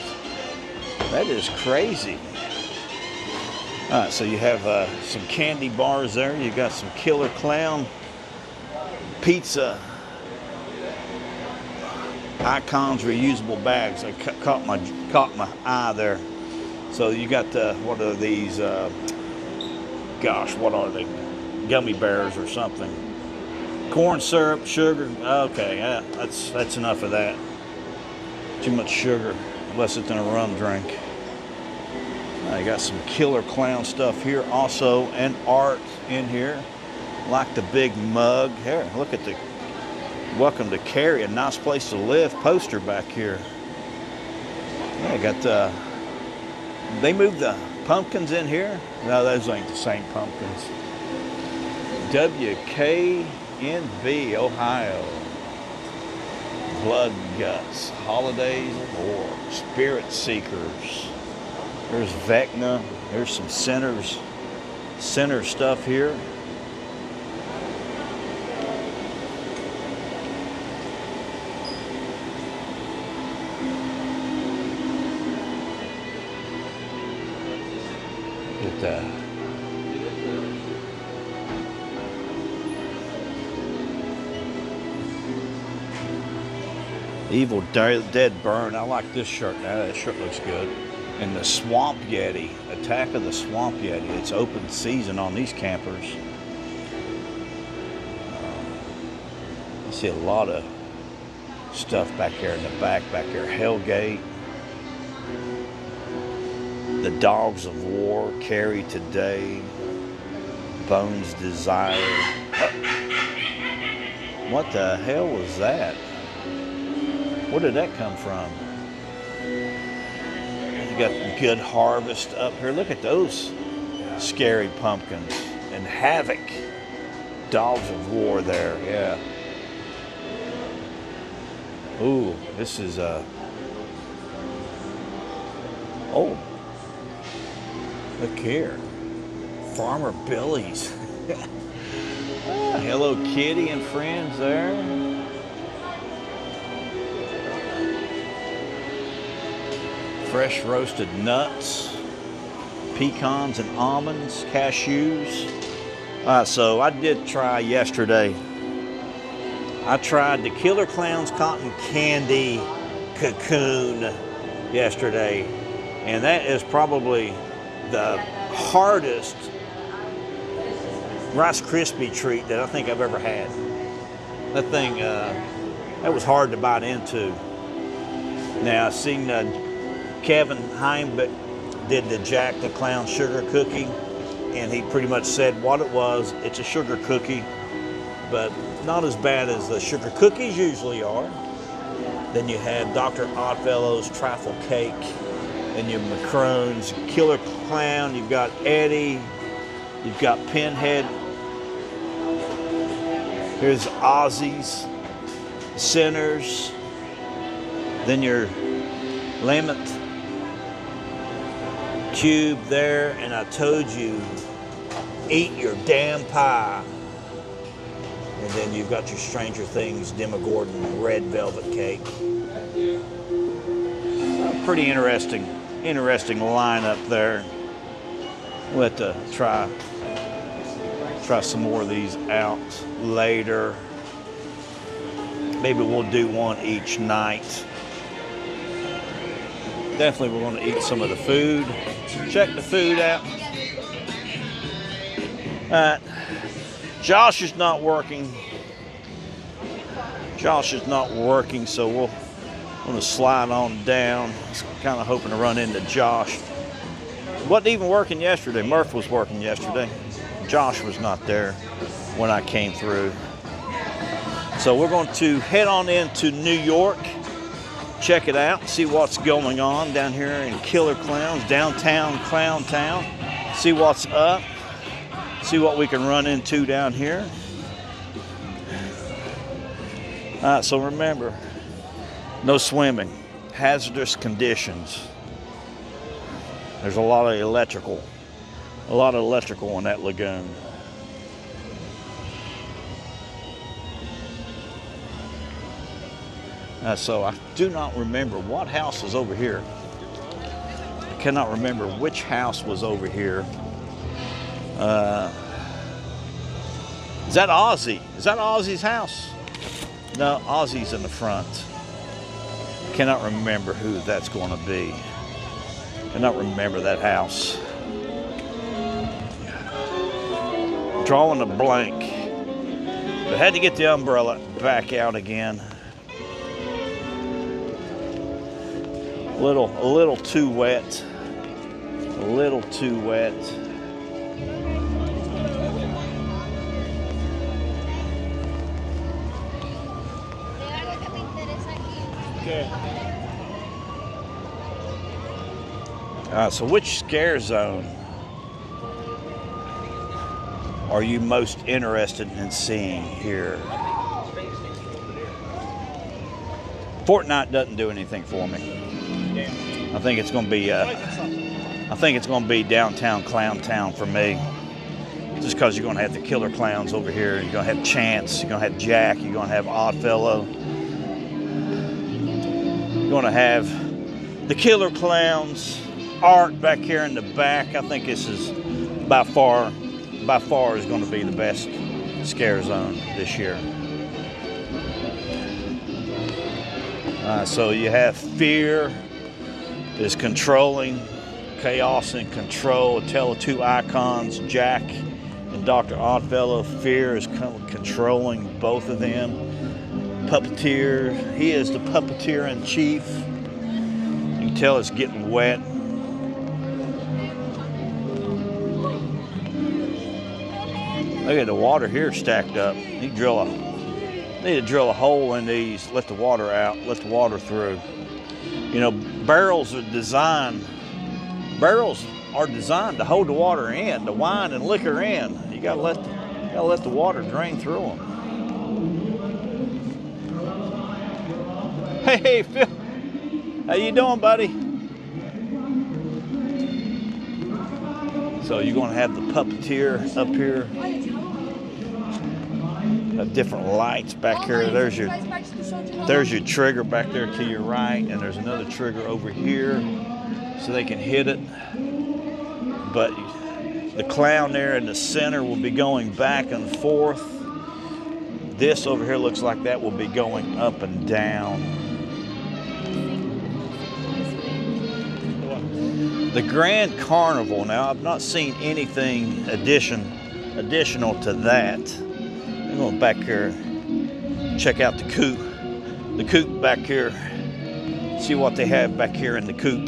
That is crazy. All right, so you have some candy bars there. You got some Killer Clown pizza icons, reusable bags. I caught my eye there. So you got what are these? Gosh, what are they? Gummy bears or something? Corn syrup, sugar. Okay, yeah, that's enough of that. Too much sugar, unless it's in a rum drink. I got some Killer Clown stuff here also, and art in here, like the big mug. Here, look at the Welcome to Cary, a nice place to live poster back here. Yeah, I got they moved the pumpkins in here. No, those ain't the same pumpkins. WKNV, Ohio. Blood Guts, Holidays of War, Spirit Seekers. There's Vecna. There's some center stuff here. Look at that. Evil Dead Burn. I like this shirt. Now that shirt looks good. And the Swamp Yeti, Attack of the Swamp Yeti. It's open season on these campers. You see a lot of stuff back there in the back there. Hellgate. The Dogs of War, Cary Today. Bones Desire. What the hell was that? Where did that come from? You got Good Harvest up here. Look at those scary pumpkins. And Havoc. Dogs of War there, yeah. Ooh, this is oh, look here. Farmer Billy's. Hello Kitty and friends there. Fresh roasted nuts, pecans and almonds, cashews. So I did try yesterday. I tried the Killer Clowns Cotton Candy Cocoon yesterday, and that is probably the hardest Rice Krispie treat that I think I've ever had. That thing, that was hard to bite into. Now I seen Kevin Heimbeck did the Jack the Clown sugar cookie, and he pretty much said what it was. It's a sugar cookie, but not as bad as the sugar cookies usually are. Then you had Dr. Oddfellow's trifle cake, and your macarons, Killer Clown, you've got Eddie, you've got Pinhead. Here's Ozzy's, Sinners, then your Lamont Cube there, and I told you, eat your damn pie. And then you've got your Stranger Things Demogorgon red velvet cake. Pretty interesting lineup there. We'll have to try some more of these out later. Maybe we'll do one each night. Definitely we're going to eat some of the food. Check the food out. Josh is not working. So we're going to slide on down. Kind of hoping to run into Josh. Wasn't even working yesterday. Murph was working yesterday. Josh was not there when I came through. So we're going to head on into New York, check it out, see what's going on down here in Killer Clowns, downtown Clown Town. See what's up. See what we can run into down here. So remember, no swimming, hazardous conditions. There's a lot of electrical in that lagoon. So I do not remember what house is over here. I cannot remember which house was over here. Is that Ozzy? Is that Ozzy's house? No, Ozzy's in the front. Cannot remember who that's going to be. Cannot remember that house. Drawing a blank. But had to get the umbrella back out again. A little too wet. A little too wet. Okay. So which scare zone are you most interested in seeing here? Fortnite doesn't do anything for me. I think it's going to be downtown Clown Town for me. Just because you're going to have the Killer Clowns over here. You're going to have Chance. You're going to have Jack. You're going to have Oddfellow. You're going to have the Killer Clowns. Art back here in the back. I think this is by far is going to be the best scare zone this year. So you have Fear is controlling, Chaos and Control, a tale of two icons, Jack and Dr. Oddfellow. Fear is controlling both of them. Puppeteer, he is the puppeteer in chief. You can tell it's getting wet. Look at the water here stacked up. Need to drill a hole in these, let the water out, let the water through. You know, barrels are designed to hold the water in, the wine and liquor in. You gotta let the water drain through them. Hey, Phil, how you doing, buddy? So you're gonna have the puppeteer up here. Different lights back here. There's your trigger back there to your right, and there's another trigger over here so they can hit it. But the clown there in the center will be going back and forth. This over here looks like that will be going up and down. The Grand Carnival, now I've not seen anything additional to that. I'm going back here, check out the coop. The coop back here, see what they have back here in the coop.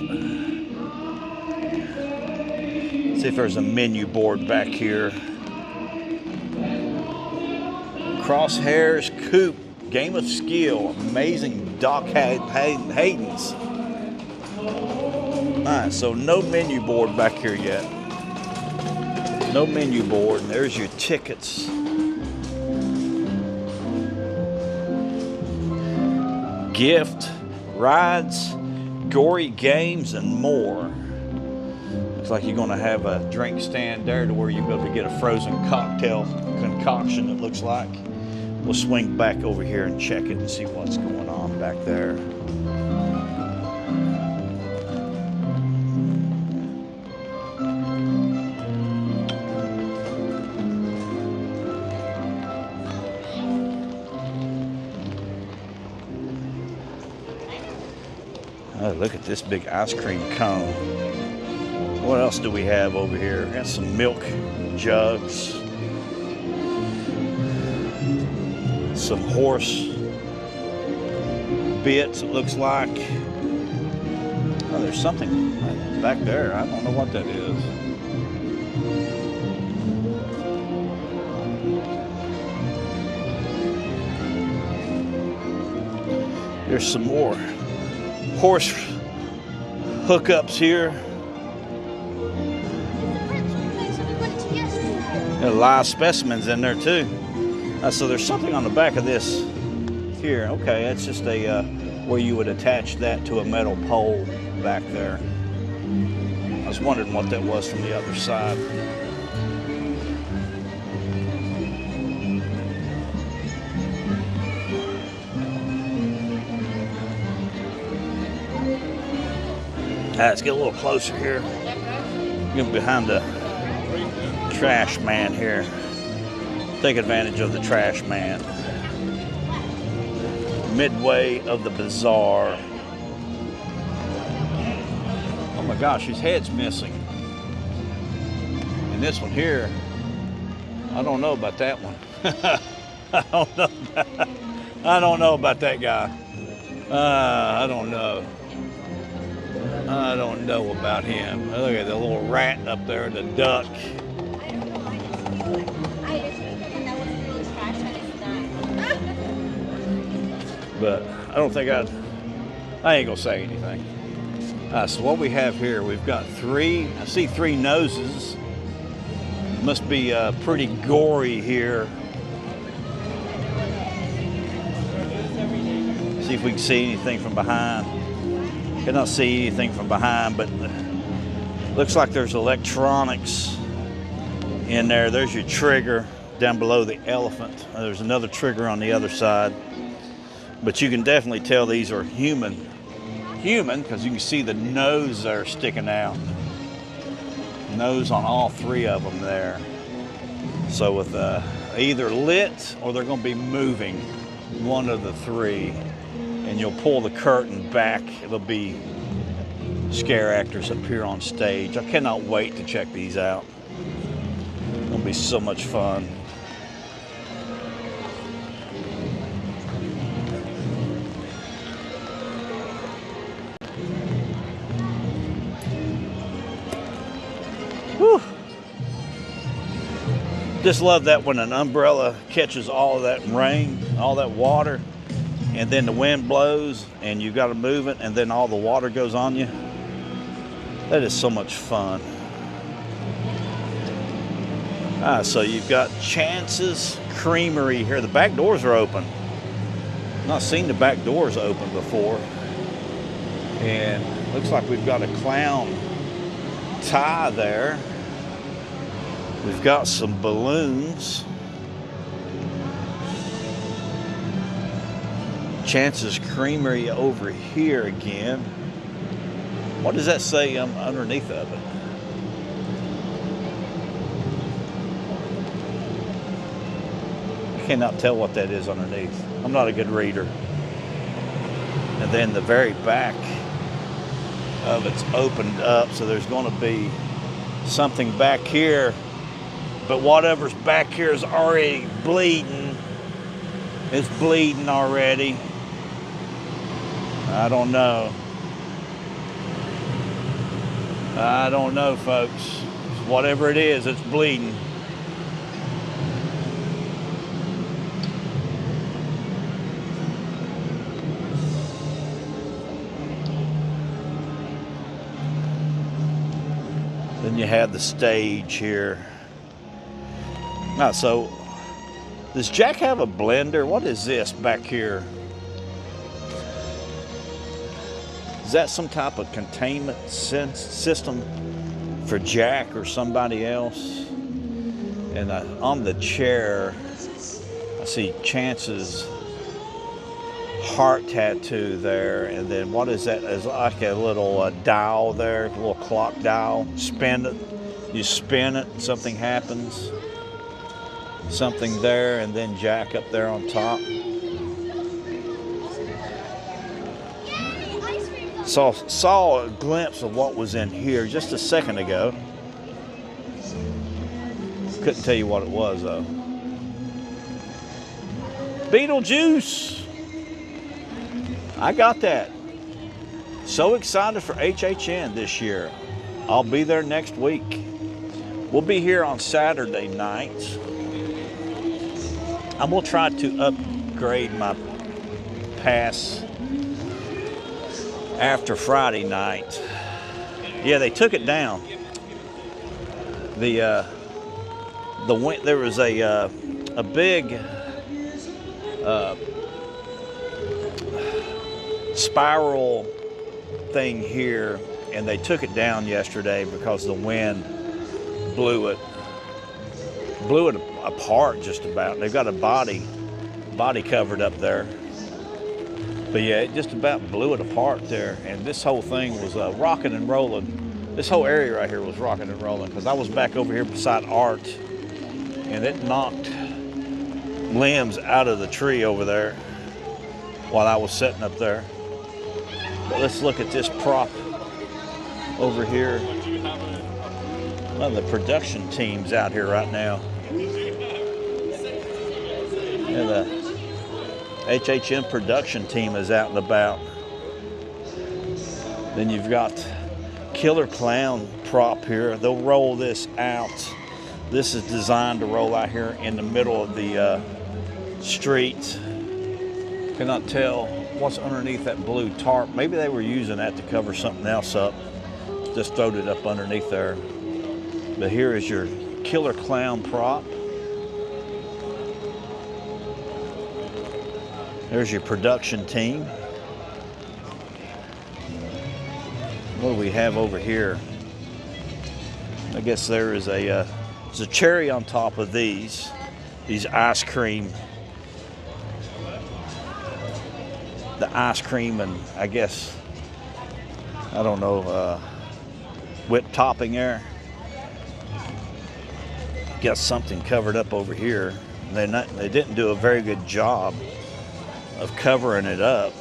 See if there's a menu board back here. Crosshairs Coop, game of skill, amazing Doc Hayden's. Alright, so no menu board back here yet. No menu board, and there's your tickets. Gift, rides, gory games, and more. Looks like you're going to have a drink stand there to where you'll be able to get a frozen cocktail concoction, it looks like. We'll swing back over here and check it and see what's going on back there. Oh, look at this big ice cream cone. What else do we have over here? We got some milk jugs. Some horse bits, it looks like. Oh, there's something back there. I don't know what that is. There's some more horse hookups here. There are live specimens in there too. So there's something on the back of this here. Okay, that's just a where you would attach that to a metal pole back there. I was wondering what that was from the other side. Let's get a little closer here. Get behind the trash man here. Take advantage of the trash man. Midway of the bazaar. Oh my gosh, his head's missing. And this one here, I don't know about that one. I don't know about that guy. I don't know. I don't know about him. Look at the little rat up there, the duck. But I don't think I ain't gonna say anything. So what we have here, we've got I see three noses. Must be pretty gory here. See if we can see anything from behind. Cannot see anything from behind, but looks like there's electronics in there. There's your trigger down below the elephant. There's another trigger on the other side. But you can definitely tell these are human, because you can see the nose there sticking out. Nose on all three of them there. So with either lit or they're going to be moving, one of the three. And you'll pull the curtain back. It'll be scare actors up here on stage. I cannot wait to check these out. It'll be so much fun. Whew. Just love that when an umbrella catches all of that rain, all that water, and then the wind blows and you got to move it and then all the water goes on you. That is so much fun. So you've got Chance's Creamery here. The back doors are open. Not seen the back doors open before. And looks like we've got a clown tie there. We've got some balloons. Chance's Creamery over here again. What does that say underneath of it? I cannot tell what that is underneath. I'm not a good reader. And then the very back of it's opened up, so there's going to be something back here. But whatever's back here is already bleeding. It's bleeding already. I don't know. I don't know, folks. Whatever it is, it's bleeding. Then you have the stage here. So does Jack have a blender? What is this back here? Is that some type of containment system for Jack or somebody else? And on the chair, I see Chance's heart tattoo there. And then what is that? It's like a little dial there, a little clock dial. Spin it. You spin it, something happens. Something there, and then Jack up there on top. Saw a glimpse of what was in here just a second ago. Couldn't tell you what it was though. Beetlejuice! I got that. So excited for HHN this year. I'll be there next week. We'll be here on Saturday night. I'm gonna try to upgrade my pass after Friday night. Yeah, they took it down. There was a big spiral thing here, and they took it down yesterday because the wind blew it apart just about. They've got a body covered up there. But yeah, it just about blew it apart there. And this whole thing was rocking and rolling. This whole area right here was rocking and rolling because I was back over here beside Art and it knocked limbs out of the tree over there while I was sitting up there. But let's look at this prop over here. One of the production team's out here right now. Yeah, the HHN production team is out and about. Then you've got Killer Clown prop here. They'll roll this out. This is designed to roll out here in the middle of the street. Cannot tell what's underneath that blue tarp. Maybe they were using that to cover something else up. Just throwed it up underneath there. But here is your Killer Clown prop. There's your production team. What do we have over here? I guess there is there's a cherry on top of these ice cream. The ice cream and I guess, I don't know, whipped topping there. Got something covered up over here. They didn't do a very good job of covering it up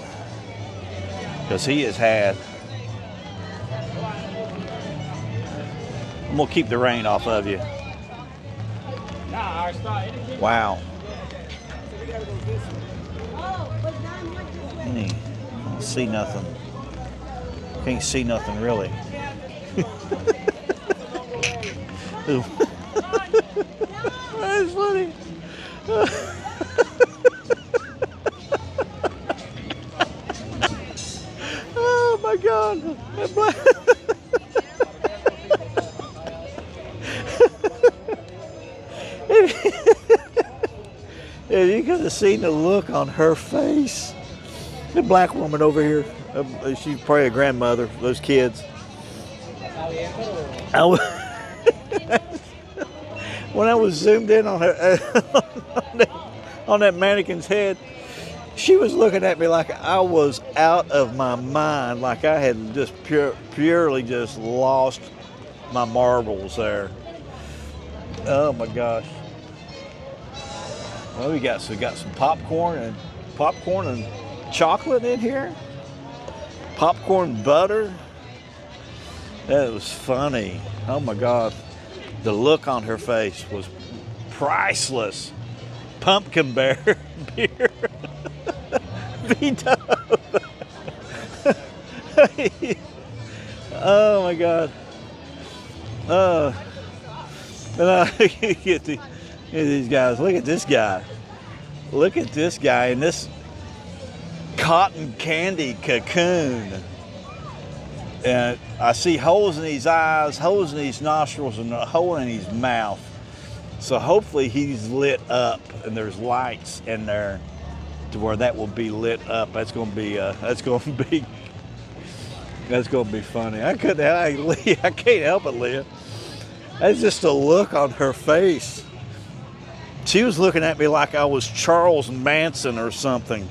because he has had. I'm gonna keep the rain off of you. Wow. I don't see nothing. Can't see nothing really. is funny. Oh my God. If you could have seen the look on her face. The black woman over here, she's probably a grandmother for those kids. When I was zoomed in on her, on that mannequin's head, she was looking at me like I was out of my mind, like I had just purely just lost my marbles there. Oh my gosh. Well, we got some popcorn and chocolate in here. Popcorn butter. That was funny. Oh my God. The look on her face was priceless. Pumpkin bear beer. Vito. Oh my God. Get these guys. Look at this guy. Look at this guy in this cotton candy cocoon. And I see holes in his eyes, holes in his nostrils, and a hole in his mouth. So hopefully he's lit up and there's lights in there to where that will be lit up. That's going to be funny. I can't help it, Leah. That's just a look on her face. She was looking at me like I was Charles Manson or something.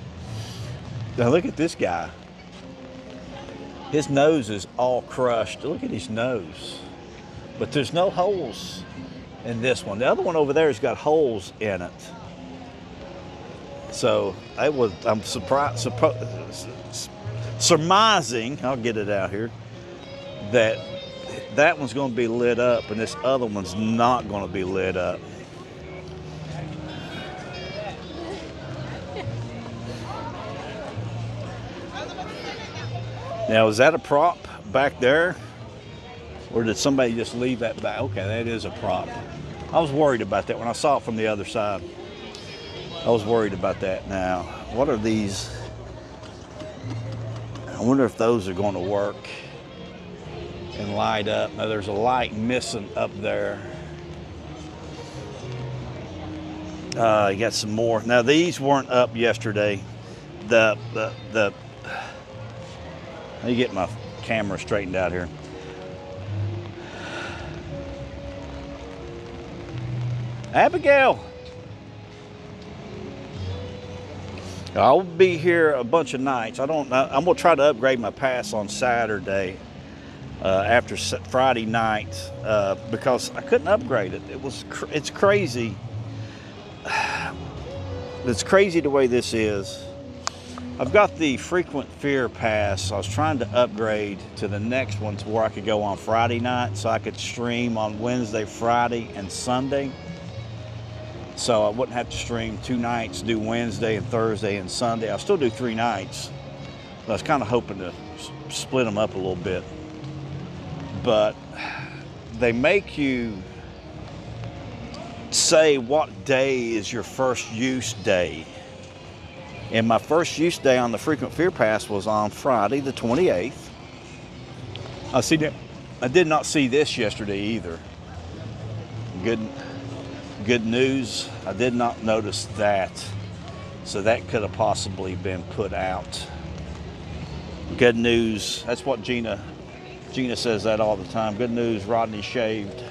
Now look at this guy. His nose is all crushed. Look at his nose. But there's no holes in this one. The other one over there has got holes in it. So I'm surmising, I'll get it out here, that one's going to be lit up and this other one's not going to be lit up. Now, is that a prop back there? Or did somebody just leave that back? Okay, that is a prop. I was worried about that when I saw it from the other side. I was worried about that. Now, what are these? I wonder if those are going to work and light up. Now, there's a light missing up there. You got some more. Now, these weren't up yesterday. Let me get my camera straightened out here. Abigail. I'll be here a bunch of nights. I'm gonna try to upgrade my pass on Saturday after Friday night because I couldn't upgrade it. It's crazy. It's crazy the way this is. I've got the frequent fear pass. I was trying to upgrade to the next one to where I could go on Friday night so I could stream on Wednesday, Friday, and Sunday. So I wouldn't have to stream 2 nights, do Wednesday and Thursday and Sunday. I'll still do 3 nights. But I was kind of hoping to split them up a little bit. But they make you say what day is your first use day. And my first use day on the frequent fear pass was on Friday the 28th. I did not see this yesterday either. Good news, I did not notice that. So that could have possibly been put out. Good news, that's what Gina says that all the time. Good news, Rodney shaved.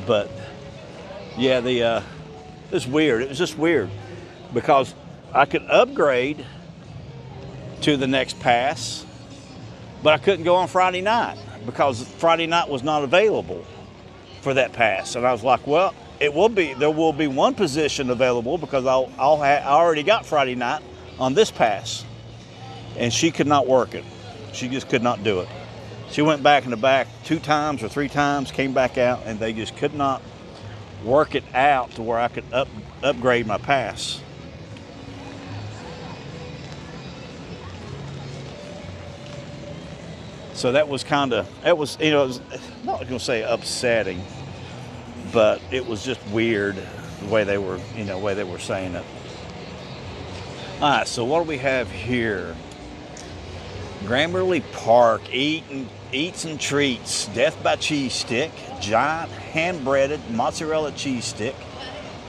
But yeah, it's weird. It was just weird because I could upgrade to the next pass, but I couldn't go on Friday night because Friday night was not available for that pass. And I was like, well, there will be one position available because I already got Friday night on this pass. And she could not work it. She just could not do it. She went back in the back 2 times or 3 times, came back out, and they just could not work it out to where I could upgrade my pass. So that was kind of, it was, I'm not going to say upsetting, but it was just weird the way they were, saying it. All right, so what do we have here? Grammarly Park, eats and treats, Death by Cheese Stick, giant hand-breaded mozzarella cheese stick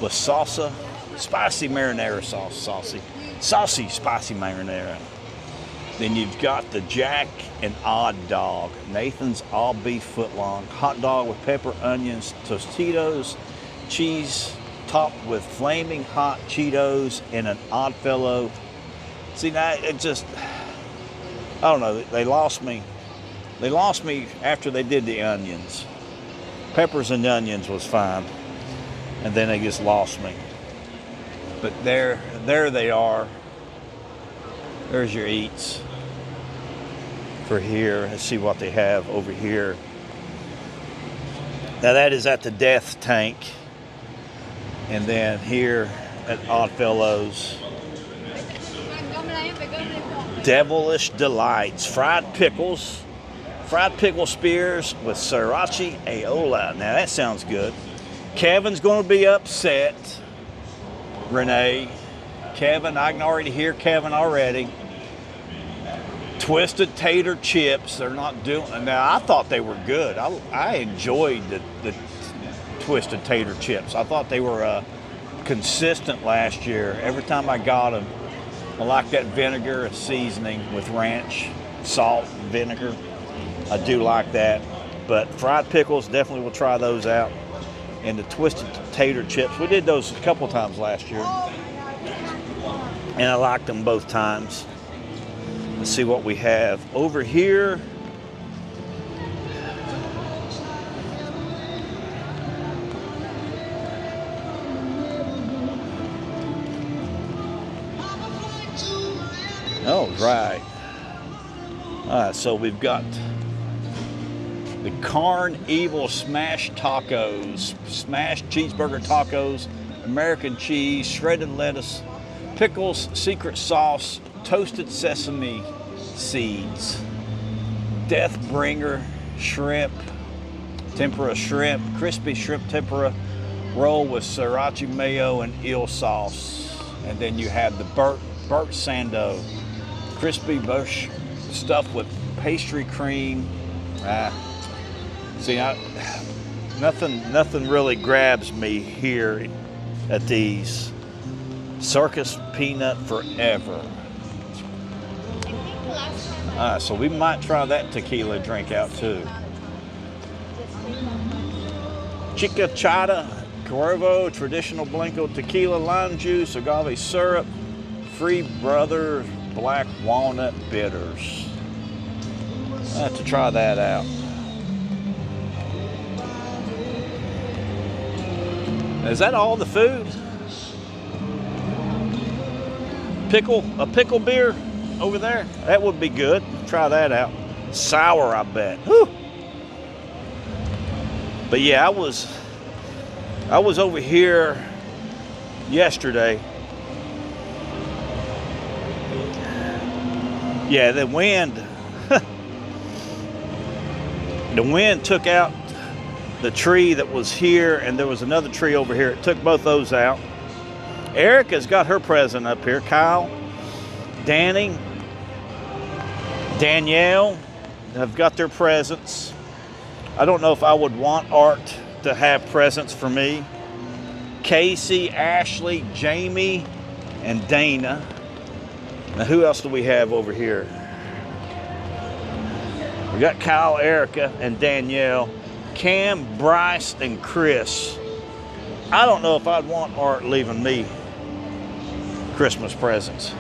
with salsa, spicy marinara sauce, saucy spicy marinara. Then you've got the Jack and Odd Dog, Nathan's all beef footlong, hot dog with pepper, onions, Tostitos, cheese topped with flaming hot Cheetos, and an Oddfellow. See, now it just, I don't know, they lost me. They lost me after they did the onions. Peppers and onions was fine, and then they just lost me. But there they are. There's your eats for here. Let's see what they have over here. Now that is at the Death Tank. And then here at Oddfellows, Devilish Delights, fried pickle spears with sriracha aioli. Now that sounds good. Kevin's going to be upset. Renee, Kevin, I can already hear Kevin already. Twisted tater chips, they're not doing. Now I thought they were good. I enjoyed the twisted tater chips. I thought they were consistent last year. Every time I got them, I like that vinegar and seasoning with ranch, salt, vinegar. I do like that. But fried pickles, definitely will try those out. And the twisted tater chips, we did those a couple times last year. And I liked them both times. Let's see what we have over here. Oh, right. All right, so we've got the Carnival Smash Tacos, smashed cheeseburger tacos, American cheese, shredded lettuce, pickles, secret sauce, toasted sesame seeds, Deathbringer shrimp, tempura shrimp, crispy shrimp tempura, roll with sriracha mayo and eel sauce. And then you have the Burt Sando, crispy bush stuffed with pastry cream. See, nothing really grabs me here at these. Circus peanut forever. All right, so we might try that tequila drink out too. Chica Chata, Cuervo, traditional Blanco tequila, lime juice, agave syrup, Free Brother black walnut bitters. I have to try that out. Is that all the food? A pickle beer over there? That would be good. Try that out. Sour, I bet. Whew. But yeah, I was over here yesterday. Yeah, the wind the wind took out the tree that was here, and there was another tree over here. It took both those out. Erica's got her present up here. Kyle, Danny, Danielle have got their presents. I don't know if I would want Art to have presents for me. Casey, Ashley, Jamie, and Dana. Now, who else do we have over here? We got Kyle, Erica, and Danielle. Cam, Bryce, and Chris. I don't know if I'd want Art leaving me Christmas presents.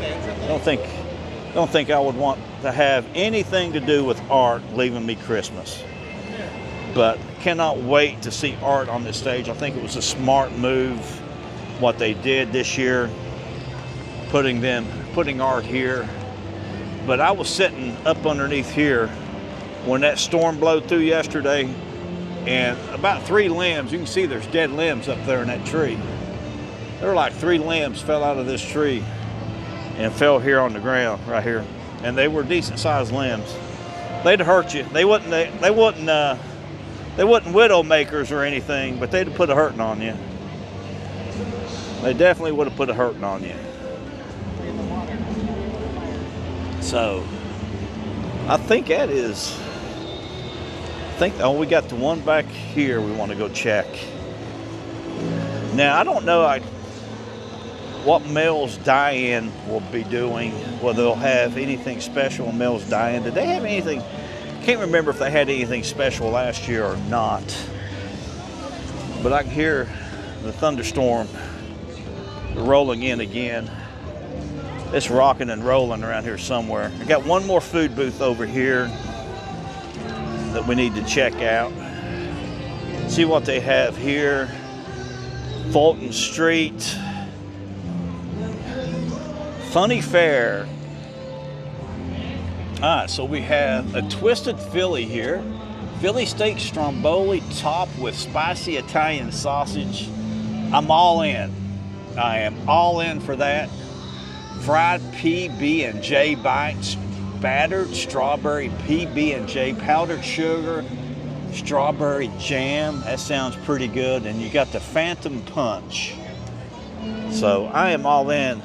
I don't think I would want to have anything to do with Art leaving me Christmas. But cannot wait to see Art on this stage. I think it was a smart move what they did this year, putting Art here. But I was sitting up underneath here when that storm blew through yesterday, and about 3 limbs, you can see there's dead limbs up there in that tree. There were like 3 limbs fell out of this tree and fell here on the ground right here. And they were decent sized limbs. They'd hurt you. They wouldn't They wasn't widow makers or anything, but they'd have put a hurting on you. They definitely would have put a hurting on you. So, I think that is, oh, we got the one back here we want to go check. Now, I don't know what Mel's Die-In will be doing, whether they'll have anything special in Mel's Die-In. Did they have anything? Can't remember if they had anything special last year or not. But I can hear the thunderstorm rolling in again. It's rocking and rolling around here somewhere. I got one more food booth over here that we need to check out. See what they have here. Fulton Street. Funny Fair. All right, so we have a Twisted Philly here. Philly steak stromboli topped with spicy Italian sausage. I'm all in. I am all in for that. Fried PB&J bites, battered strawberry PB&J, powdered sugar, strawberry jam. That sounds pretty good. And you got the Phantom Punch. So I am all in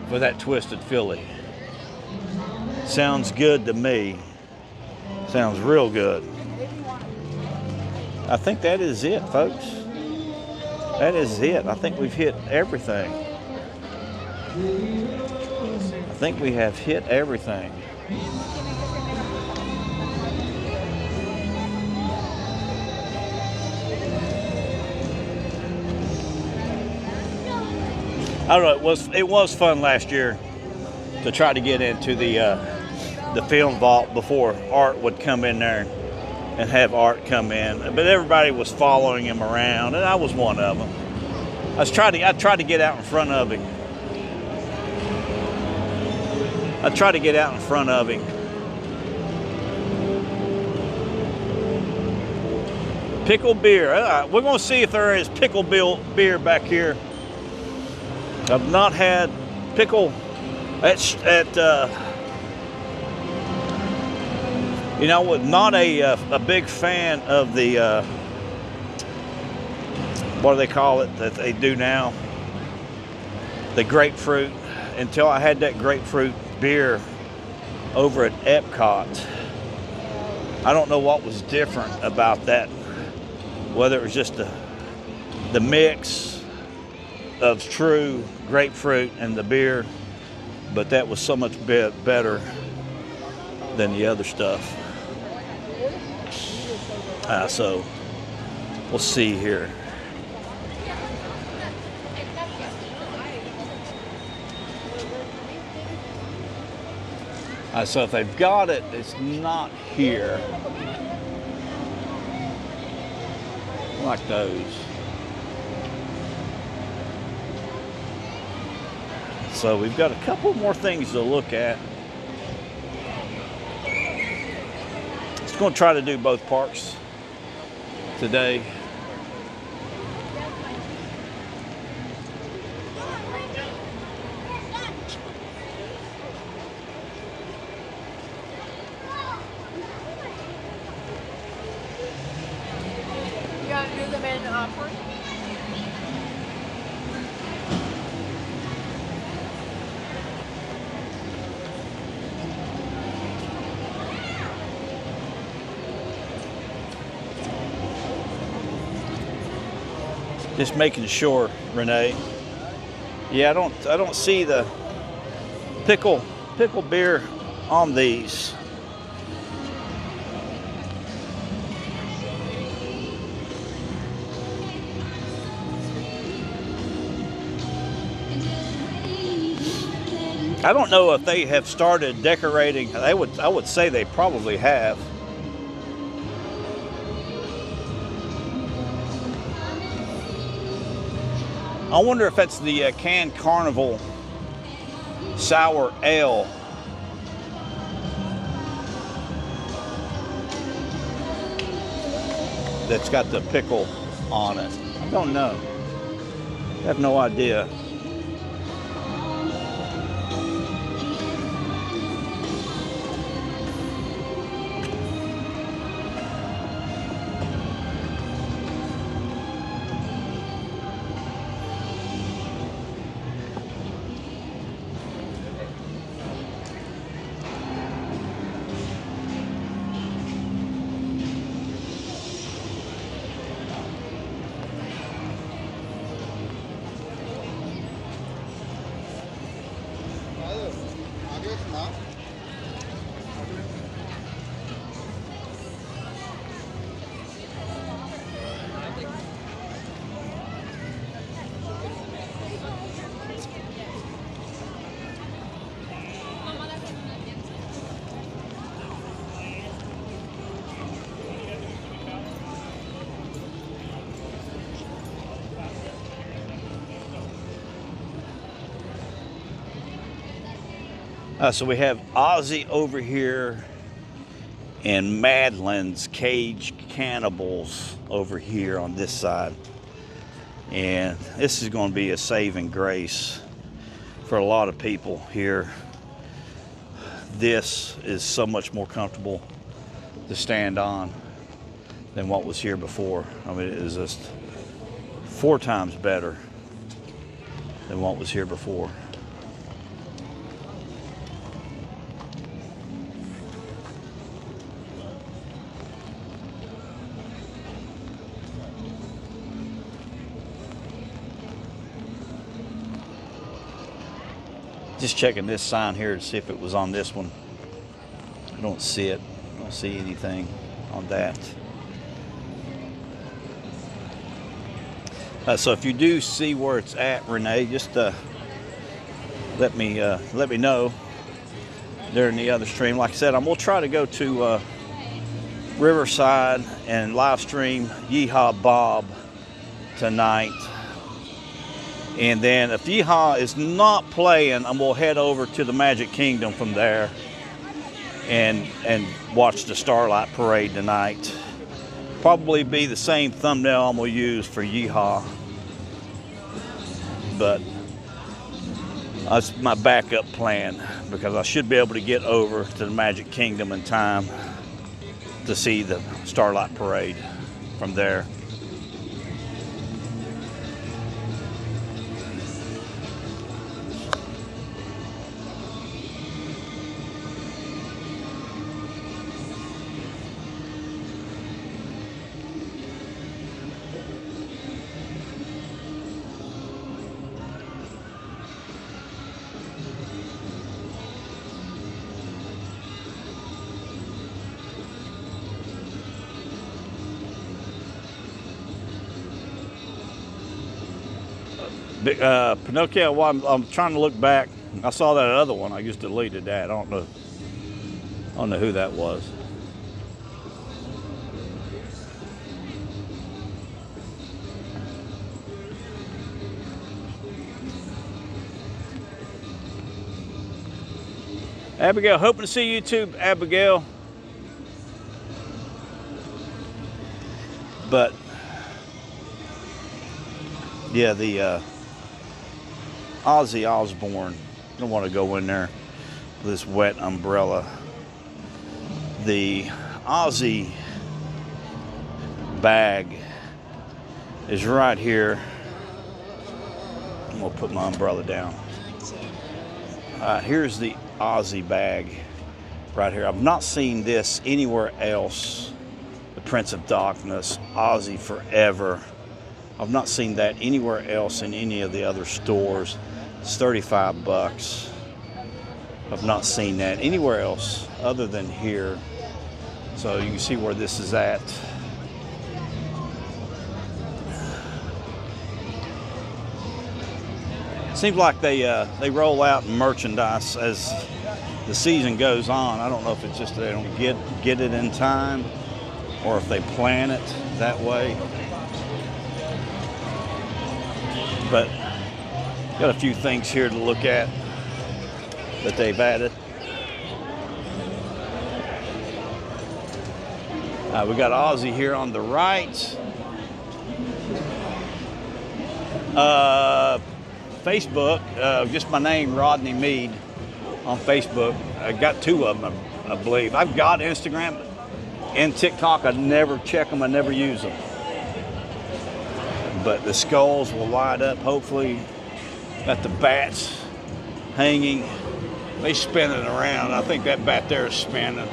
for that Twisted Philly. Sounds good to me. Sounds real good. I think that is it, folks. That is it. I think we've hit everything. I think we have hit everything. I don't know. It was fun last year to try to get into the film vault before Art would come in there and have Art come in. But everybody was following him around, and I was one of them. I tried to get out in front of him. Pickle beer. We're going to see if there is pickle beer back here. I've not had pickle you know, not a big fan of the what do they call it that they do now? The grapefruit. Until I had that grapefruit beer over at Epcot. I don't know what was different about that. Whether it was just the mix of true grapefruit and the beer, but that was so much better than the other stuff. So we'll see here. So if they've got it, it's not here. Like those. So we've got a couple more things to look at. Just going to try to do both parks today. You gotta do them in person? Just making sure, Renee. Yeah, I don't see the pickle beer on these. I don't know if they have started decorating. I would say they probably have. I wonder if that's the Can Carnival Sour Ale. That's got the pickle on it. I don't know. I have no idea. So we have Ozzy over here and Madeline's Cage Cannibals over here on this side. And this is going to be a saving grace for a lot of people here. This is so much more comfortable to stand on than what was here before. I mean, it is just 4 times better than what was here before. Just checking this sign here to see if it was on this one. I don't see it. I don't see anything on that. So if you do see where it's at, Renee, just let me know during the other stream. Like I said, I'm gonna try to go to Riverside and live stream Yeehaw Bob tonight. And then if Yeehaw is not playing, I'm gonna head over to the Magic Kingdom from there and watch the Starlight Parade tonight. Probably be the same thumbnail I'm gonna use for Yeehaw, but that's my backup plan because I should be able to get over to the Magic Kingdom in time to see the Starlight Parade from there. Pinocchio, while I'm trying to look back, I saw that other one. I just deleted that. I don't know who that was. Abigail, hoping to see you too, Abigail. But yeah, the Ozzy Osbourne, I don't want to go in there with this wet umbrella. The Ozzy bag is right here. I'm gonna put my umbrella down. Here's the Ozzy bag right here. I've not seen this anywhere else. The Prince of Darkness, Ozzy Forever. I've not seen that anywhere else in any of the other stores. It's 35 bucks. I've not seen that anywhere else other than here. So you can see where this is at. Seems like they roll out merchandise as the season goes on. I don't know if it's just they don't get it in time or if they plan it that way. But got a few things here to look at that they've added. We got Ozzy here on the right. Facebook, just my name, Rodney Mead, on Facebook. I got 2 of them, I believe. I've got Instagram and TikTok. I never check them. I never use them. But the skulls will light up, hopefully. Got the bats hanging. They spinning around. I think that bat there is spinning.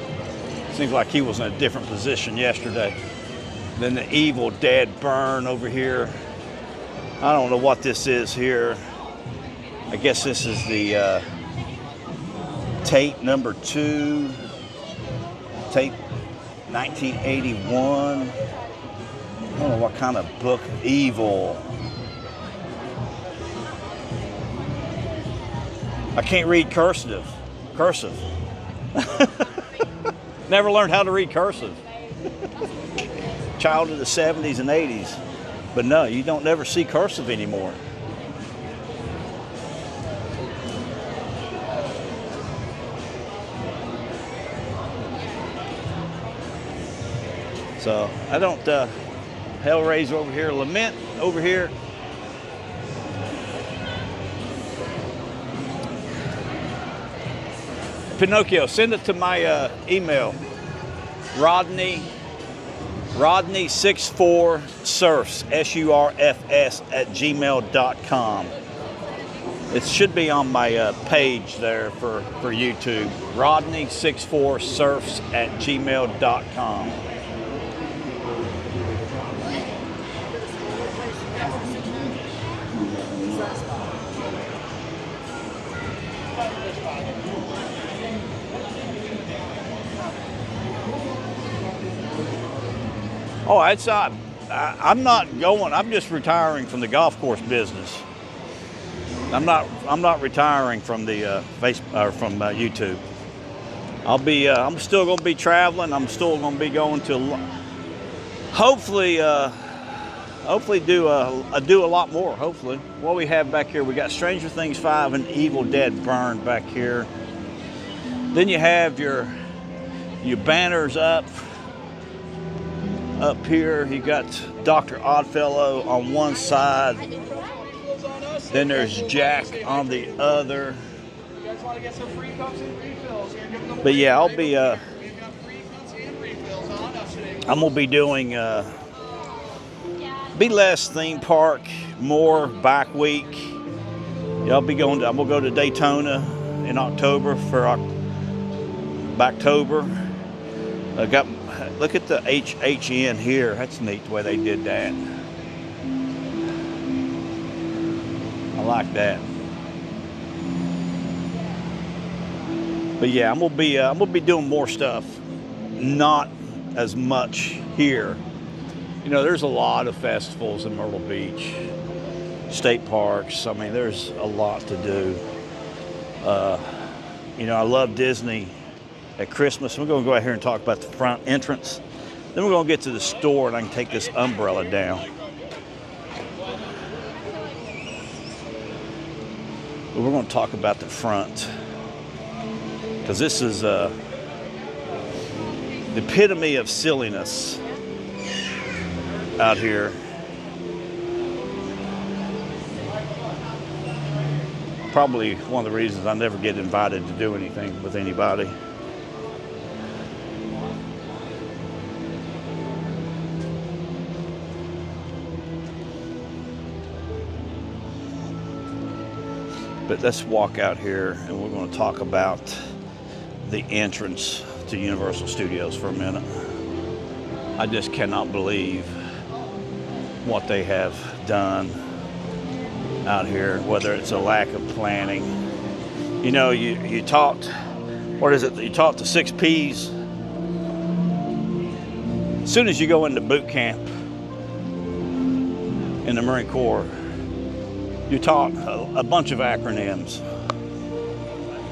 Seems like he was in a different position yesterday. Then the Evil Dead burn over here. I don't know what this is here. I guess this is the Tate number 2. Tate 1981. I don't know what kind of book. Evil. I can't read cursive. Never learned how to read cursive. Child of the 70s and 80s. But no, you don't never see cursive anymore. So I don't Hellraiser over here, Lament over here. Pinocchio, send it to my email, Rodney64surfs, SURFS @gmail.com. It should be on my page there for YouTube, Rodney64surfs @gmail.com. Oh, it's I'm not going. I'm just retiring from the golf course business. I'm not retiring from the from YouTube. I'm still going to be traveling. I'm still going to be going to hopefully do a lot more. Hopefully, what we have back here, we got Stranger Things 5 and Evil Dead Burned back here. Then you have your banners up here. You got Dr. Oddfellow on one side. Then there's Jack on the other. But yeah, I'm gonna be doing be less theme park, more back week. Yeah, I'm gonna go to Daytona in October for Backtober. Look at the HHN here. That's neat the way they did that. I like that. But yeah, I'm gonna be doing more stuff. Not as much here. You know, there's a lot of festivals in Myrtle Beach, state parks. I mean, there's a lot to do. You know, I love Disney at Christmas. We're gonna go out here and talk about the front entrance. Then we're gonna get to the store and I can take this umbrella down. But we're gonna talk about the front, because this is the epitome of silliness out here. Probably one of the reasons I never get invited to do anything with anybody. But let's walk out here and we're going to talk about the entrance to Universal Studios for a minute. I just cannot believe what they have done out here, whether it's a lack of planning. You know, you taught, what is it? You taught the 6 Ps. As soon as you go into boot camp in the Marine Corps, you taught a bunch of acronyms: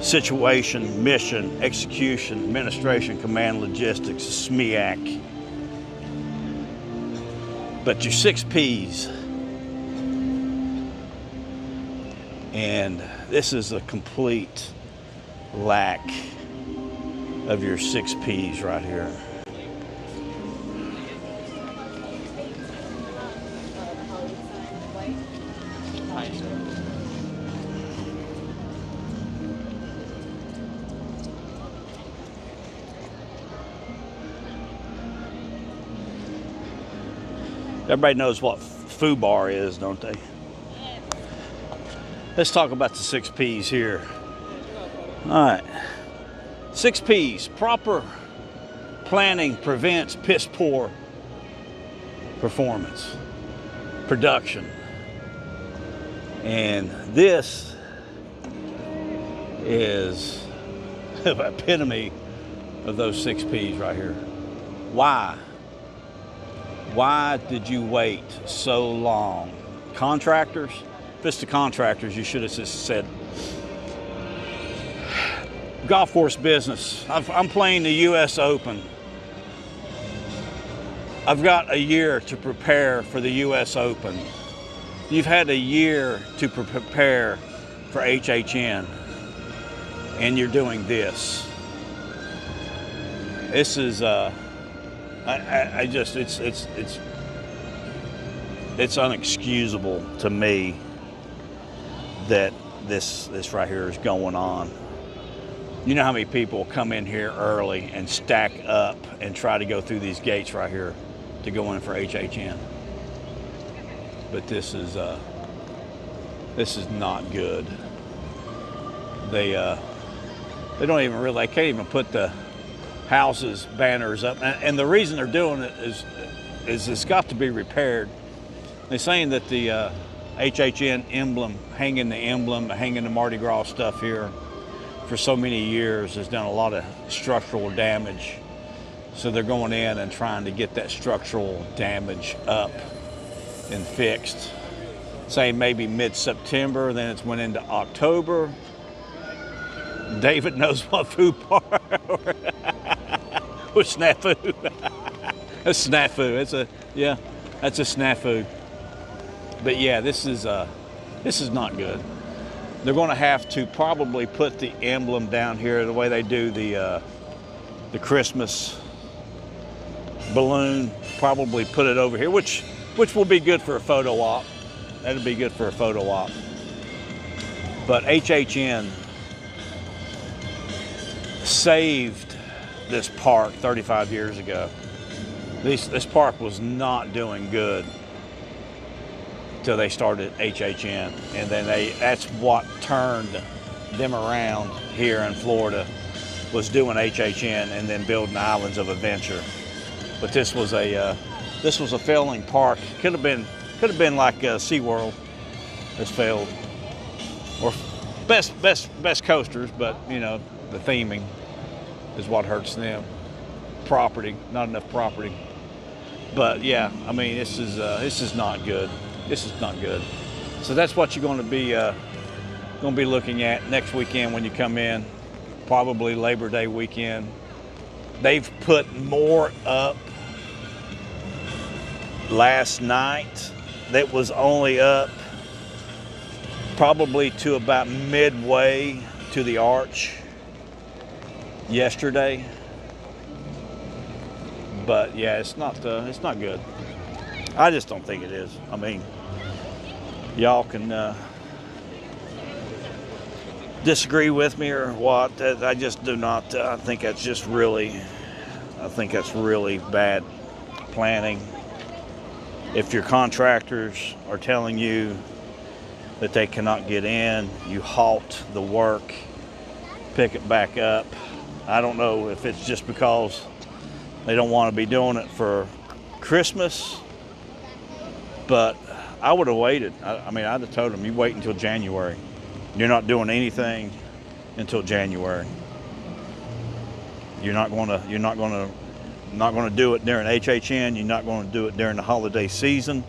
situation, mission, execution, administration, command, logistics, SMEAC. But your 6 Ps, and this is a complete lack of your 6 Ps right here. Everybody knows what FUBAR is, don't they? Let's talk about the 6 Ps here. All right. 6 Ps. Proper planning prevents piss poor performance, production. And this is the epitome of those 6 Ps right here. Why? Why did you wait so long? Contractors? If it's the contractors, you should have just said, golf course business. I'm playing the US Open. I've got a year to prepare for the US Open. You've had a year to prepare for HHN, and you're doing this. This is I just, it's unexcusable to me that this right here is going on. You know how many people come in here early and stack up and try to go through these gates right here to go in for HHN? But this is not good. They don't even really, they can't even put the houses banners up, and the reason they're doing it is it's got to be repaired. They're saying that the HHN emblem, hanging the Mardi Gras stuff here for so many years has done a lot of structural damage. So they're going in and trying to get that structural damage up and fixed. Saying maybe mid-September, then it's went into October. David knows what food part. Or snafu. A snafu. That's a snafu. But yeah, this is not good. They're going to have to probably put the emblem down here the way they do the Christmas balloon. Probably put it over here, which will be good for a photo op. That'll be good for a photo op. But HHN saved this park 35 years ago. This park was not doing good till they started HHN, and then that's what turned them around here in Florida, was doing HHN and then building Islands of Adventure. But this was a failing park. Could have been like SeaWorld has failed, or best coasters, but you know, the theming is what hurts them. Property, not enough property. But yeah, I mean, this is not good. This is not good. So that's what you're going to be looking at next weekend when you come in, probably Labor Day weekend. They've put more up last night. That was only up probably to about midway to the arch yesterday. But yeah, it's not good. I just don't think it is. I mean, y'all can disagree with me or what. I just do not. I think that's just really bad planning. If your contractors are telling you that they cannot get in, you halt the work, pick it back up. I don't know if it's just because they don't want to be doing it for Christmas, but I would have waited. I mean, I'd have told them, you wait until January. You're not doing anything until January. You're not going to do it during HHN. You're not going to do it during the holiday season.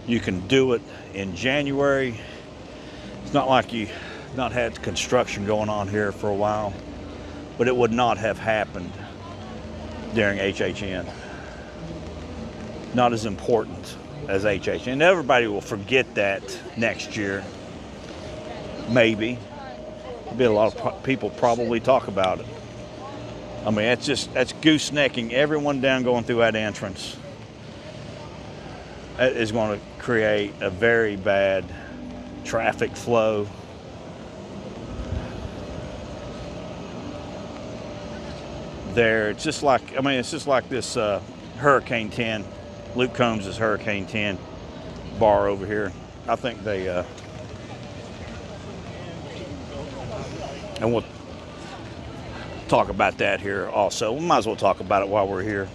You can do it in January. It's not like you not had construction going on here for a while, but it would not have happened during HHN. Not as important as HHN. Everybody will forget that next year. Maybe. There'll be a lot of people probably talk about it. I mean, that's goosenecking everyone down going through that entrance. That is going to create a very bad traffic flow. There, it's just like this Hurricane 10, Luke Combs' Hurricane 10 bar over here. I think they, and we'll talk about that here also. We might as well talk about it while we're here.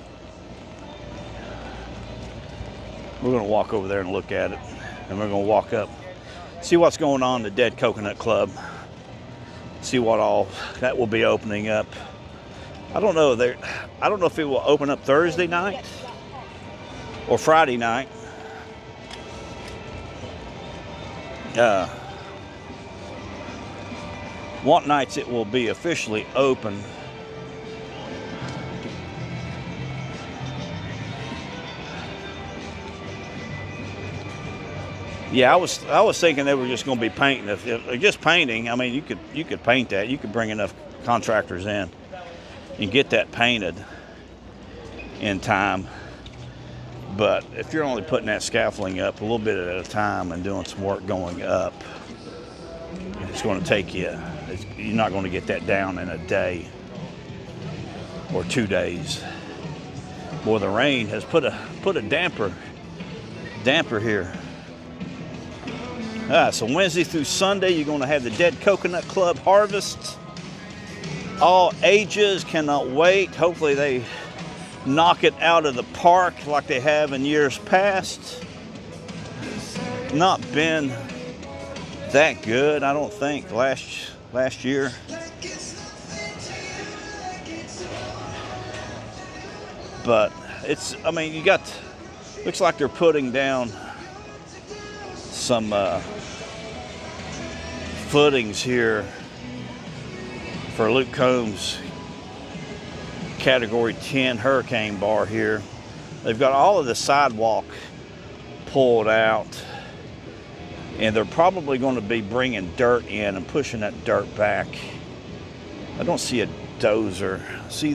We're going to walk over there and look at it, and we're going to walk up, see what's going on in the Dead Coconut Club, see what all that will be opening up. I don't know if it will open up Thursday night or Friday night. What nights it will be officially open. Yeah, I was thinking they were just going to be painting. If just painting, I mean, you could paint that. You could bring enough contractors in and get that painted. in time. But if you're only putting that scaffolding up a little bit at a time and doing some work going up, it's going to take you, you're not going to get that down in a day or 2 days. Boy, the rain has put a damper here. So Wednesday through Sunday, you're going to have the Dead Coconut Club harvest. All ages, cannot wait. Hopefully they knock it out of the park like they have in years past. Not been that good, I don't think, last year. But I mean, you got, looks like they're putting down some footings here for Luke Combs' Category 10 hurricane bar here. They've got all of the sidewalk pulled out, and they're probably going to be bringing dirt in and pushing that dirt back. I don't see a dozer. See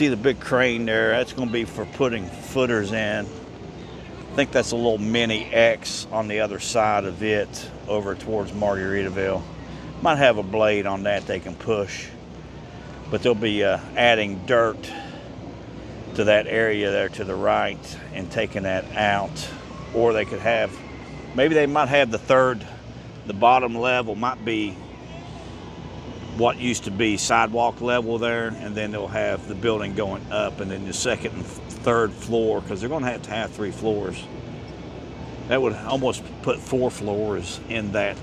the big crane there? That's going to be for putting footers in. I think that's a little mini X on the other side of it over towards Margaritaville. Might have a blade on that they can push, but they'll be adding dirt to that area there to the right and taking that out. Or they could have, maybe they might have the bottom level might be what used to be sidewalk level there, and then they'll have the building going up, and then the second and third floor, because they're going to have 3 floors. That would almost put 4 floors in that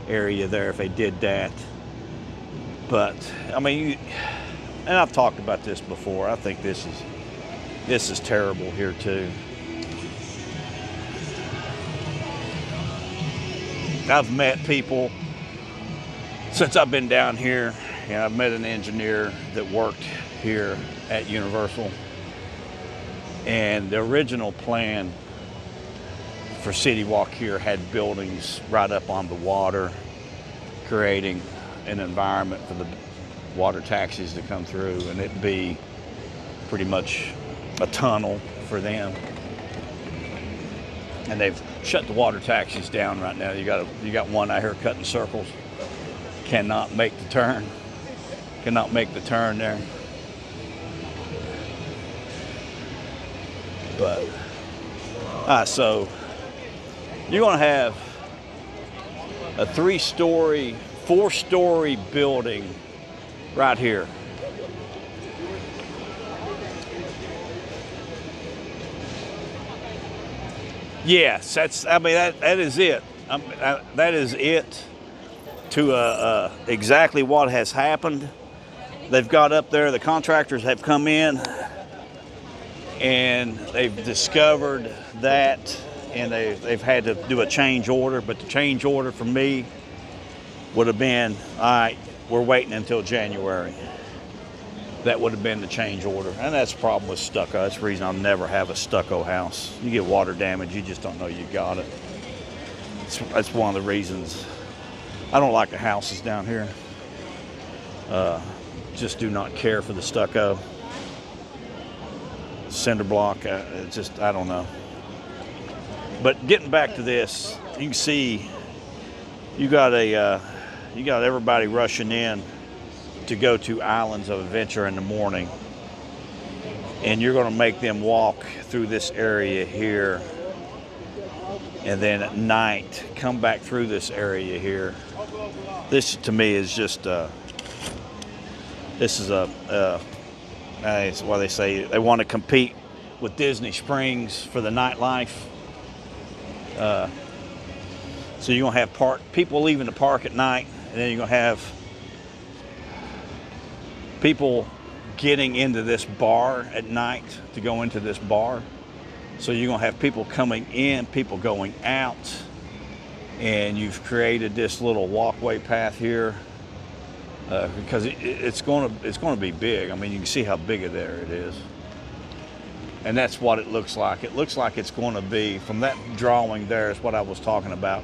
area there if they did that. But I mean, and I've talked about this before, I think this is terrible here too. I've met people since I've been down here, and I've met an engineer that worked here at Universal, and the original plan for City Walk here had buildings right up on the water, creating an environment for the water taxis to come through, and it'd be pretty much a tunnel for them. And they've shut the water taxis down right now. You got one out here cutting circles. Cannot make the turn. Cannot make the turn there. But so you're going to have a 3-story, 4-story building right here. Yes, that is it. That is it to exactly what has happened. They've got up there, the contractors have come in and they've discovered that, and they've had to do a change order, but the change order for me would have been, all right, we're waiting until January. That would have been the change order. And that's the problem with stucco. That's the reason I'll never have a stucco house. You get water damage, you just don't know you got it. That's one of the reasons I don't like the houses down here. Just do not care for the stucco. Cinder block, I don't know. But getting back to this, you can see you got everybody rushing in to go to Islands of Adventure in the morning, and you're going to make them walk through this area here, and then at night come back through this area here. This to me is just this is it's why they say they want to compete with Disney Springs for the nightlife. So you're gonna have people leaving the park at night, and then you're gonna have people getting into this bar at night to go into this bar. So you're gonna have people coming in, people going out, and you've created this little walkway path here because it's going to be big. I mean, you can see how big there it is, and that's what it looks like. It looks like it's going to be, from that drawing there is what I was talking about.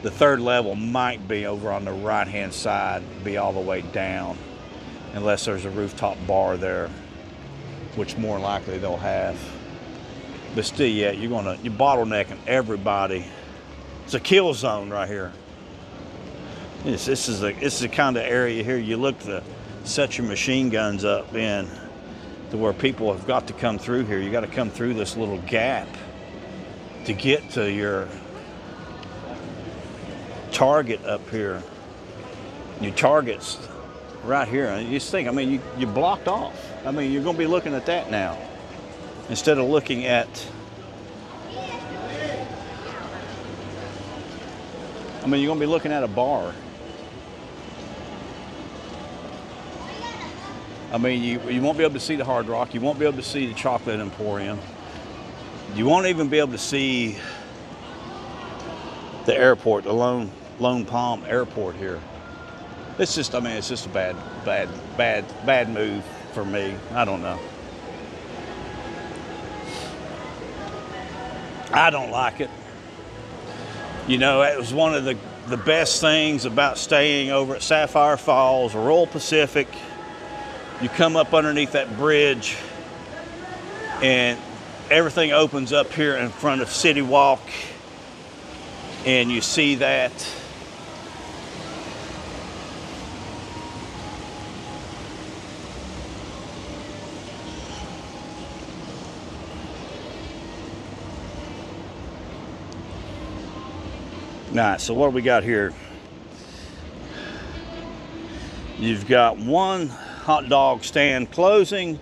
The third level might be over on the right hand side, be all the way down, unless there's a rooftop bar there. which more likely they'll have. But still, yeah, you're bottlenecking everybody. It's a kill zone right here. This is the kind of area here you look to set your machine guns up in, to where people have got to come through here. You got to come through this little gap to get to your target up here. Your target's right here. And you just think, I mean, you blocked off. I mean, you're going to be looking at that now instead of looking at, I mean, you're going to be looking at a bar. I mean, you won't be able to see the Hard Rock. You won't be able to see the Chocolate Emporium. You won't even be able to see the airport, the Lone Palm Airport here. It's just, I mean, it's just a bad move for me. I don't know. I don't like it. You know, it was one of the best things about staying over at Sapphire Falls or Royal Pacific. You come up underneath that bridge and everything opens up here in front of City Walk, and you see that. All right, so what do we got here? You've got one hot dog stand closing,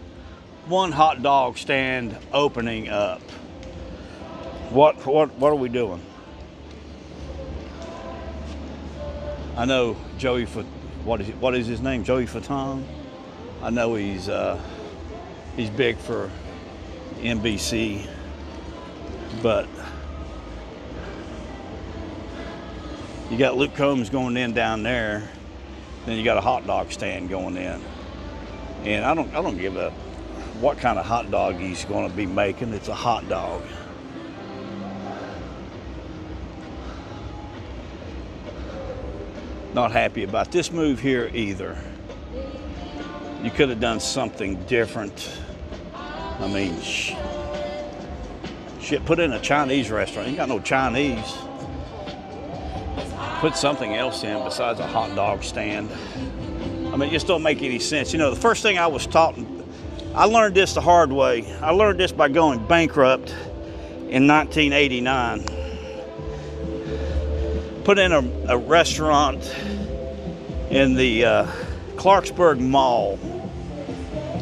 one hot dog stand opening up. What are we doing? I know Joey, what is his name? Joey Fatone. I know he's big for NBC, but you got Luke Combs going in down there, then you got a hot dog stand going in. And I don't give a what kind of hot dog he's going to be making. It's a hot dog. Not happy about this move here either. You could have done something different. I mean, shit, put in a Chinese restaurant. You got no Chinese. Put something else in besides a hot dog stand. I mean, it just don't make any sense. You know, the first thing I was taught, I learned this the hard way. I learned this by going bankrupt in 1989. Put in a restaurant in the Clarksburg Mall.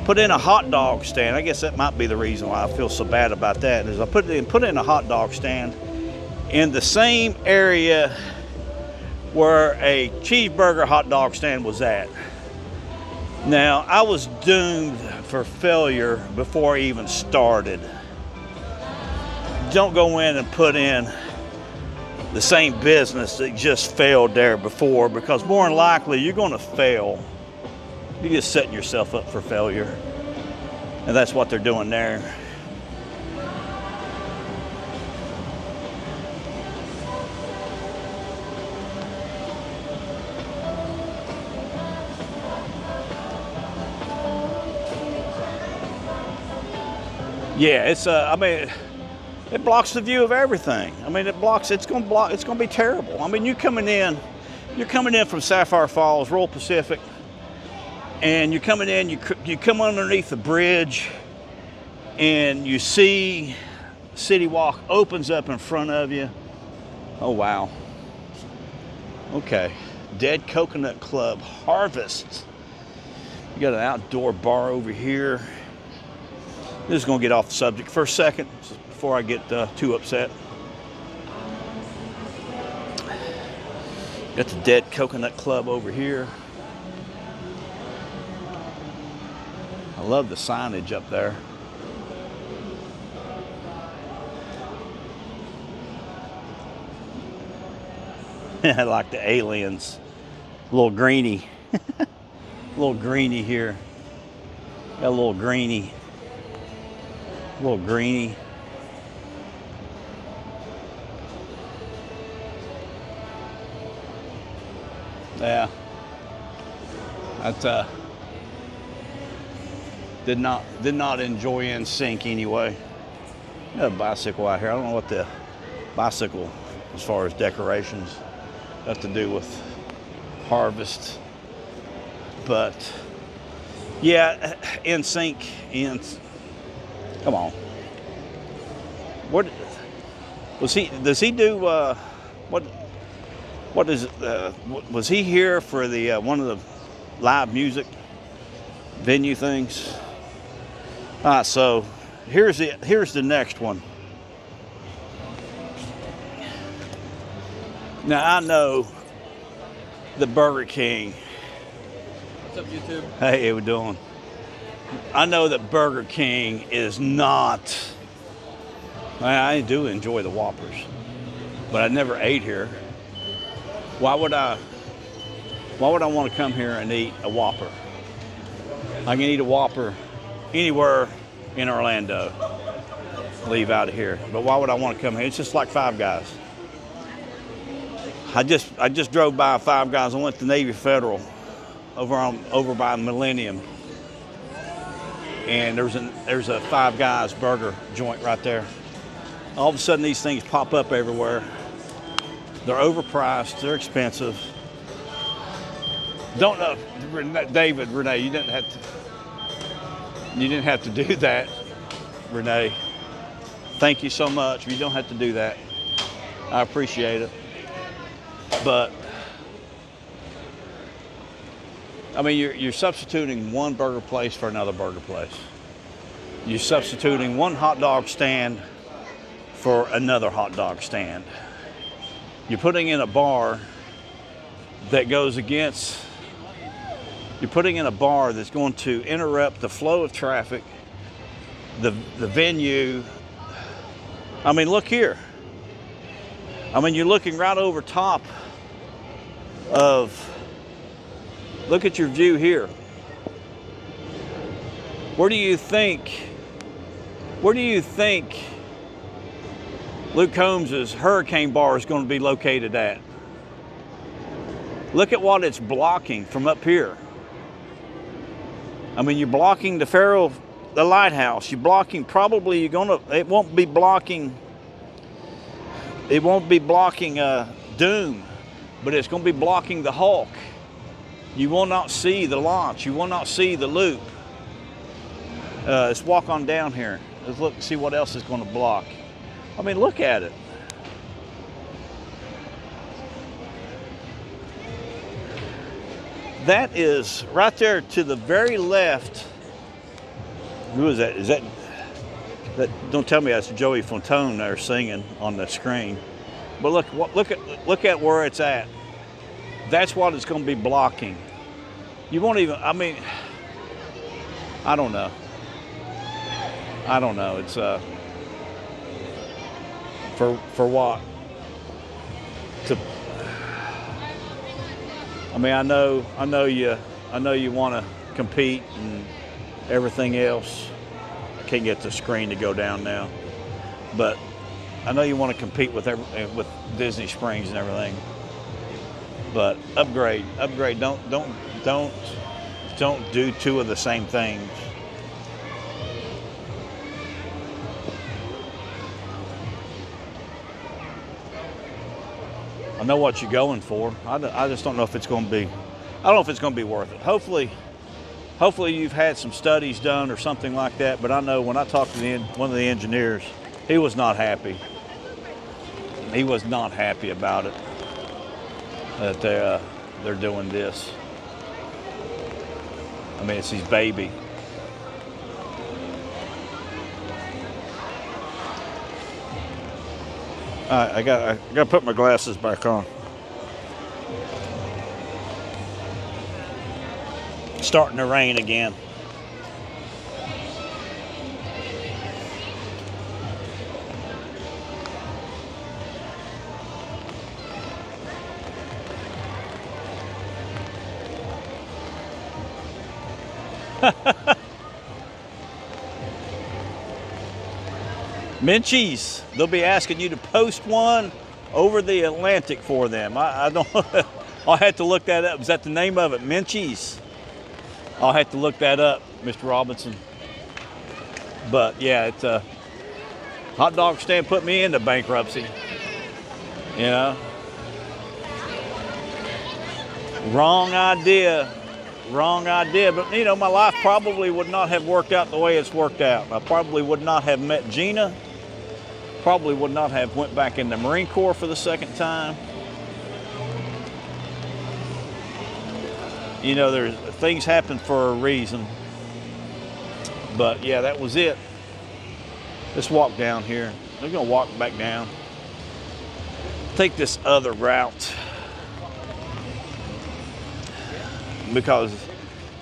Put in a hot dog stand. I guess that might be the reason why I feel so bad about that, is I put in a hot dog stand in the same area where a cheeseburger hot dog stand was at. Now, I was doomed for failure before I even started. Don't go in and put in the same business that just failed there before, because more than likely you're going to fail. You're just setting yourself up for failure. And that's what they're doing there. Yeah, it's I mean, it blocks the view of everything. I mean, it's going to be terrible. I mean, you're coming in from Sapphire Falls, Royal Pacific, and you're coming in, you come underneath the bridge, and you see City Walk opens up in front of you. Oh, wow. Okay. Dead Coconut Club Harvest. You got an outdoor bar over here. This is going to get off the subject for a second before I get too upset. Got the Dead Coconut Club over here. I love the signage up there. I like the aliens. A little greeny. A little greeny here. Got a little greeny. A little greeny. Yeah. That's Did not enjoy NSYNC anyway. Got a bicycle out here. I don't know what the bicycle, as far as decorations, got to do with harvest. But yeah, NSYNC. Come on. What was he? Does he do? What is it? Was he here for the one of the live music venue things? All right, so here's the next one. Now I know the Burger King. What's up, YouTube? Hey, how we doing? I know that Burger King is not. I do enjoy the Whoppers, but I never ate here. Why would I want to come here and eat a Whopper? I can eat a Whopper anywhere in Orlando. Leave out of here. But why would I want to come here? It's just like Five Guys. I just drove by Five Guys. I went to Navy Federal over by Millennium. And there's a Five Guys burger joint right there. All of a sudden these things pop up everywhere. They're overpriced, they're expensive. Don't know, Renee, you didn't have to do that, Renee. Thank you so much. You don't have to do that. I appreciate it. But I mean, you're substituting one burger place for another burger place. You're substituting one hot dog stand for another hot dog stand. You're putting in a bar that goes against, you're putting in a bar that's going to interrupt the flow of traffic, the venue. I mean, look here. I mean, you're looking right over top of, look at your view here. Where do you think Luke Combs' Hurricane Bar is going to be located at? Look at what it's blocking from up here. I mean, you're blocking the lighthouse. You're blocking, it won't be blocking Doom, but it's going to be blocking the Hulk. You will not see the launch. You will not see the loop. Let's walk on down here. Let's look, see what else is going to block. I mean, look at it. That is right there to the very left. Who is that? Is that? Don't tell me that's Joey Fontone there singing on the screen. But look at where it's at. That's what it's going to be blocking. You won't even. I mean, I don't know. It's for what? I mean, I know you want to compete and everything else. I can't get the screen to go down now, but I know you want to compete with Disney Springs and everything. But upgrade. Don't do two of the same things. I know what you're going for. I just don't know if it's going to be. I don't know if it's going to be worth it. Hopefully you've had some studies done or something like that. But I know when I talked to one of the engineers, he was not happy. He was not happy about it that they're doing this. I mean, it's his baby. All right, I got to put my glasses back on. It's starting to rain again. Minchies, they'll be asking you to post one over the Atlantic for them. I don't, I'll have to look that up. Is that the name of it, Minchies? I'll have to look that up, Mr. Robinson. But yeah, it's a hot dog stand put me into bankruptcy. You know, wrong idea. But you know, my life probably would not have worked out the way it's worked out. I probably would not have met Gina. Probably would not have went back in the Marine Corps for the second time. You know, there's things happen for a reason. But yeah, that was it. Let's walk down here. We're gonna walk back down. Take this other route, because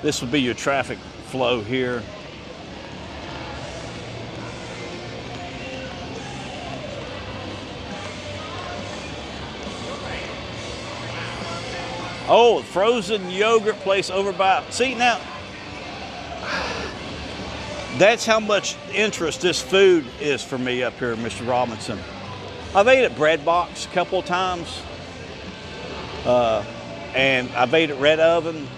this would be your traffic flow here. Oh, frozen yogurt place over by, see now, that's how much interest this food is for me up here, Mr. Robinson. I've ate at Bread Box a couple of times, and I've ate at Red Oven.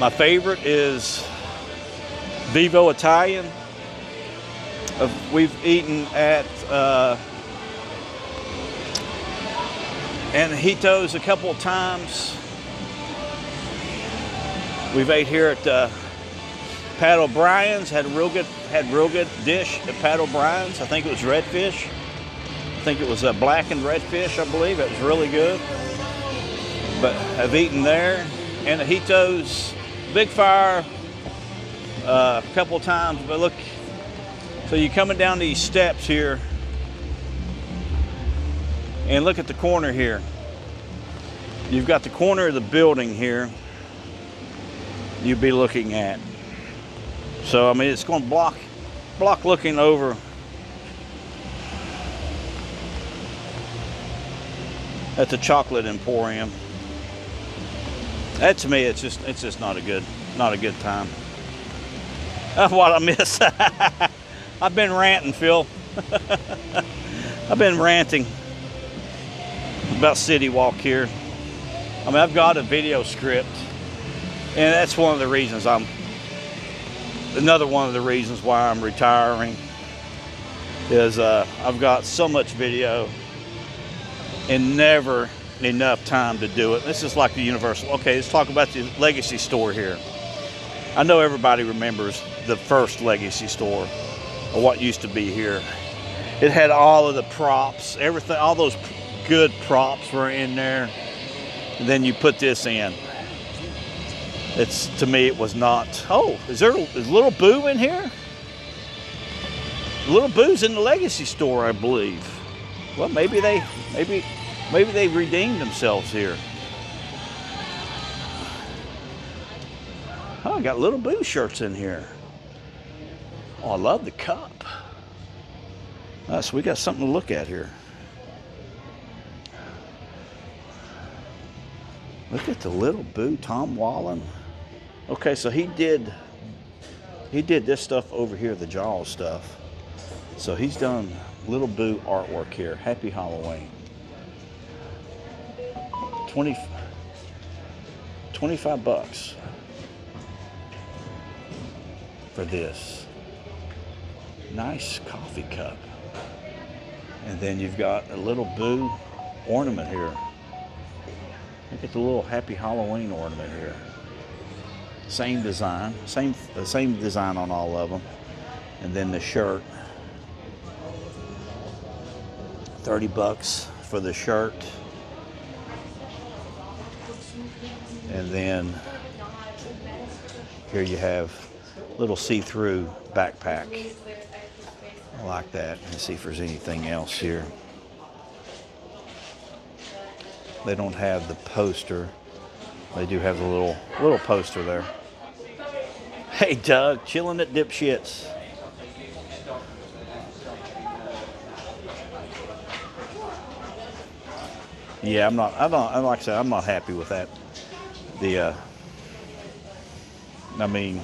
My favorite is Vivo Italian. We've eaten at Anahito's a couple of times. We've ate here at Pat O'Brien's. Had real good dish at Pat O'Brien's. I think it was redfish. I think it was a blackened redfish, I believe. It was really good. But I've eaten there. Anahito's, Big Fire, a couple of times. But look, so you're coming down these steps here, and look at the corner here. You've got the corner of the building here you'd be looking at. So, I mean, it's going to block looking over at the Chocolate Emporium. That to me, it's just not a good time. What I miss. I've been ranting, Phil. I've been ranting about City Walk here. I mean, I've got a video script, and that's one of the reasons another one of the reasons why I'm retiring is I've got so much video and never enough time to do it. This is like the Universal. Okay, let's talk about the Legacy store here. I know everybody remembers the first Legacy store, or what used to be here. It had all of the props, everything, all those good props were in there. And then you put this in. To me, it was not. Oh, is Little Boo in here? Little Boo's in the Legacy store, I believe. Well, maybe they redeemed themselves here. Oh, I got Little Boo shirts in here. Oh, I love the cup. So we got something to look at here. Look at the Little Boo, Tom Wallen. Okay, so he did this stuff over here, the Jaws stuff. So he's done Little Boo artwork here. Happy Halloween. 25 bucks for this. Nice coffee cup. And then you've got a Little Boo ornament here. Look at the little Happy Halloween ornament here. Same design, same design on all of them. And then the shirt. 30 bucks for the shirt. And then here you have little see-through backpack. I like that. Let's see if there's anything else here. They don't have the poster. They do have the little poster there. Hey Doug, chilling at Dipshits. Yeah, like I said, I'm not happy with that. I mean,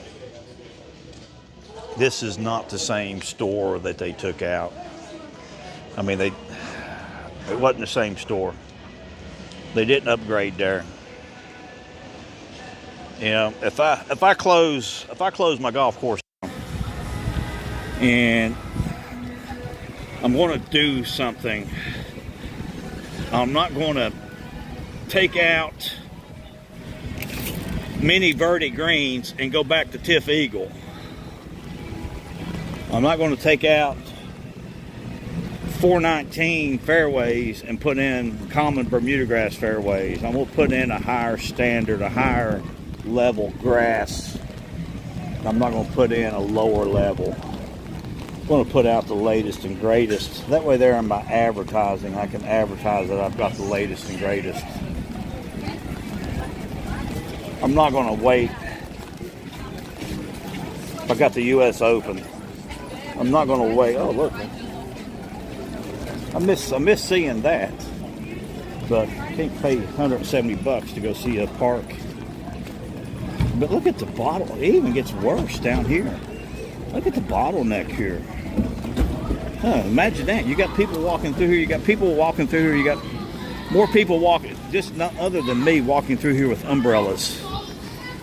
this is not the same store that they took out. I mean, it wasn't the same store. They didn't upgrade there. You know, if I close my golf course, And I'm going to do something. I'm not going to take out mini Verde greens and go back to Tiff Eagle. I'm not going to take out 419 fairways and put in common Bermuda grass fairways. I'm going to put in a higher standard, a higher level grass. I'm not going to put in a lower level. I'm going to put out the latest and greatest. That way there in my advertising, I can advertise that I've got the latest and greatest. I'm not going to wait. I got the US Open. I'm not going to wait. Oh, look. I miss seeing that. But I can't pay $170 to go see a park. But look at the bottle. It even gets worse down here. Look at the bottleneck here. Huh, imagine that. You got people walking through here. You got people walking through here. You got more people walking, just not other than me, walking through here with umbrellas.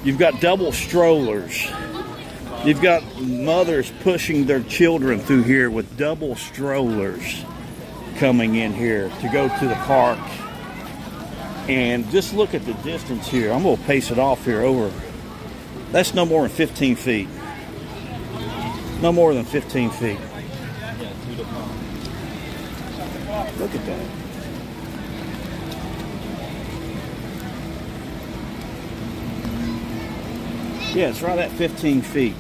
You've got double strollers. You've got mothers pushing their children through here with double strollers coming in here to go to the park. And just look at the distance here. I'm going to pace it off here over. That's no more than 15 feet. No more than 15 feet. Look at that. Yeah, it's right at 15 feet.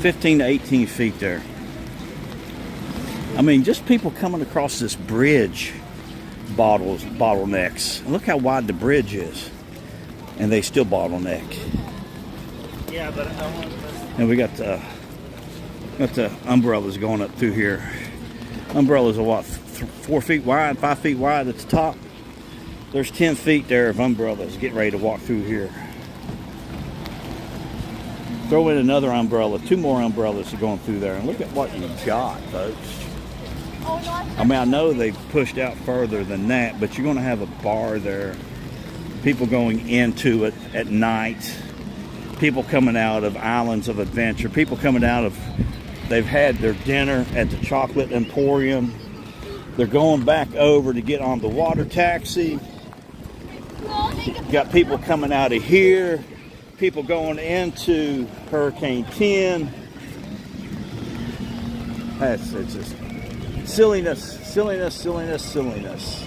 15 to 18 feet there. I mean, just people coming across this bridge bottlenecks. Look how wide the bridge is. And they still bottleneck. Yeah, but And we got the umbrellas going up through here. Umbrellas are what, 4 feet wide, 5 feet wide at the top. There's 10 feet there of umbrellas getting ready to walk through here. Throw in another umbrella, 2 more umbrellas are going through there. And look at what you've got, folks. I mean, I know they've pushed out further than that, but you're going to have a bar there. People going into it at night. People coming out of Islands of Adventure. People coming out of, they've had their dinner at the Chocolate Emporium. They're going back over to get on the water taxi. Got people coming out of here. People going into Hurricane 10. It's just silliness, silliness, silliness, silliness.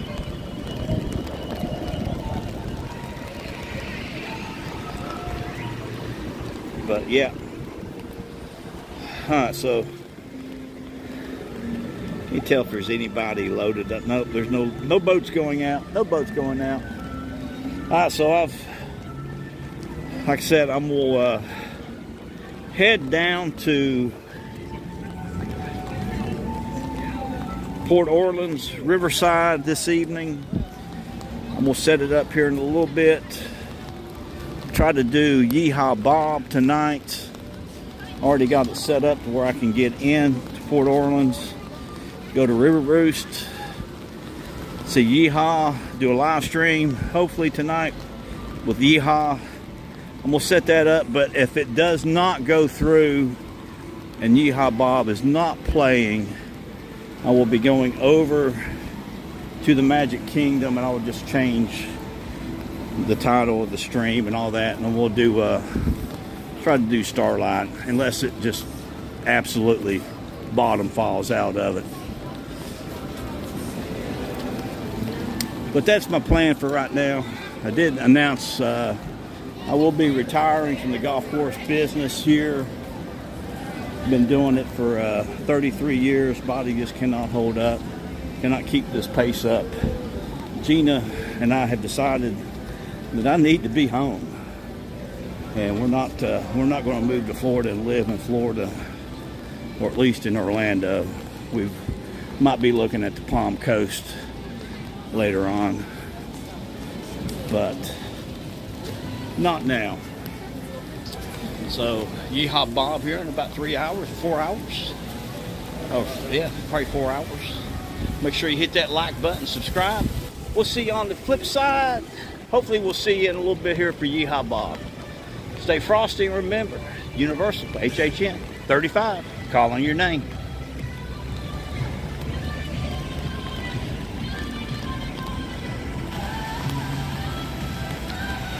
But yeah. So can you tell if there's anybody loaded up? Nope, there's no boats going out. No boats going out. Alright, so like I said, I'm gonna head down to Port Orleans, Riverside this evening. I'm gonna set it up here in a little bit. Try to do Yeehaw Bob tonight. Already got it set up to where I can get in to Port Orleans, go to River Roost, see Yeehaw, do a live stream hopefully tonight with Yeehaw. I'm gonna set that up, but if it does not go through and Yeehaw Bob is not playing, I will be going over to the Magic Kingdom and I will just change the title of the stream and all that, and we'll do try to do Starlight unless it just absolutely bottom falls out of it. But that's my plan for right now. I did announce I will be retiring from the golf course business here. Been doing it for 33 years. Body just cannot hold up, cannot keep this pace up. Gina and I have decided that I need to be home, and we're not going to move to Florida and live in Florida, or at least in Orlando. We might be looking at the Palm Coast later on, but not now. So Yeehaw Bob here in about 3 hours, 4 hours. Oh yeah, probably 4 hours. Make sure you hit that like button, subscribe. We'll see you on the flip side. Hopefully we'll see you in a little bit here for Yeehaw Bob. Stay frosty and remember, Universal HHN 35. calling your name.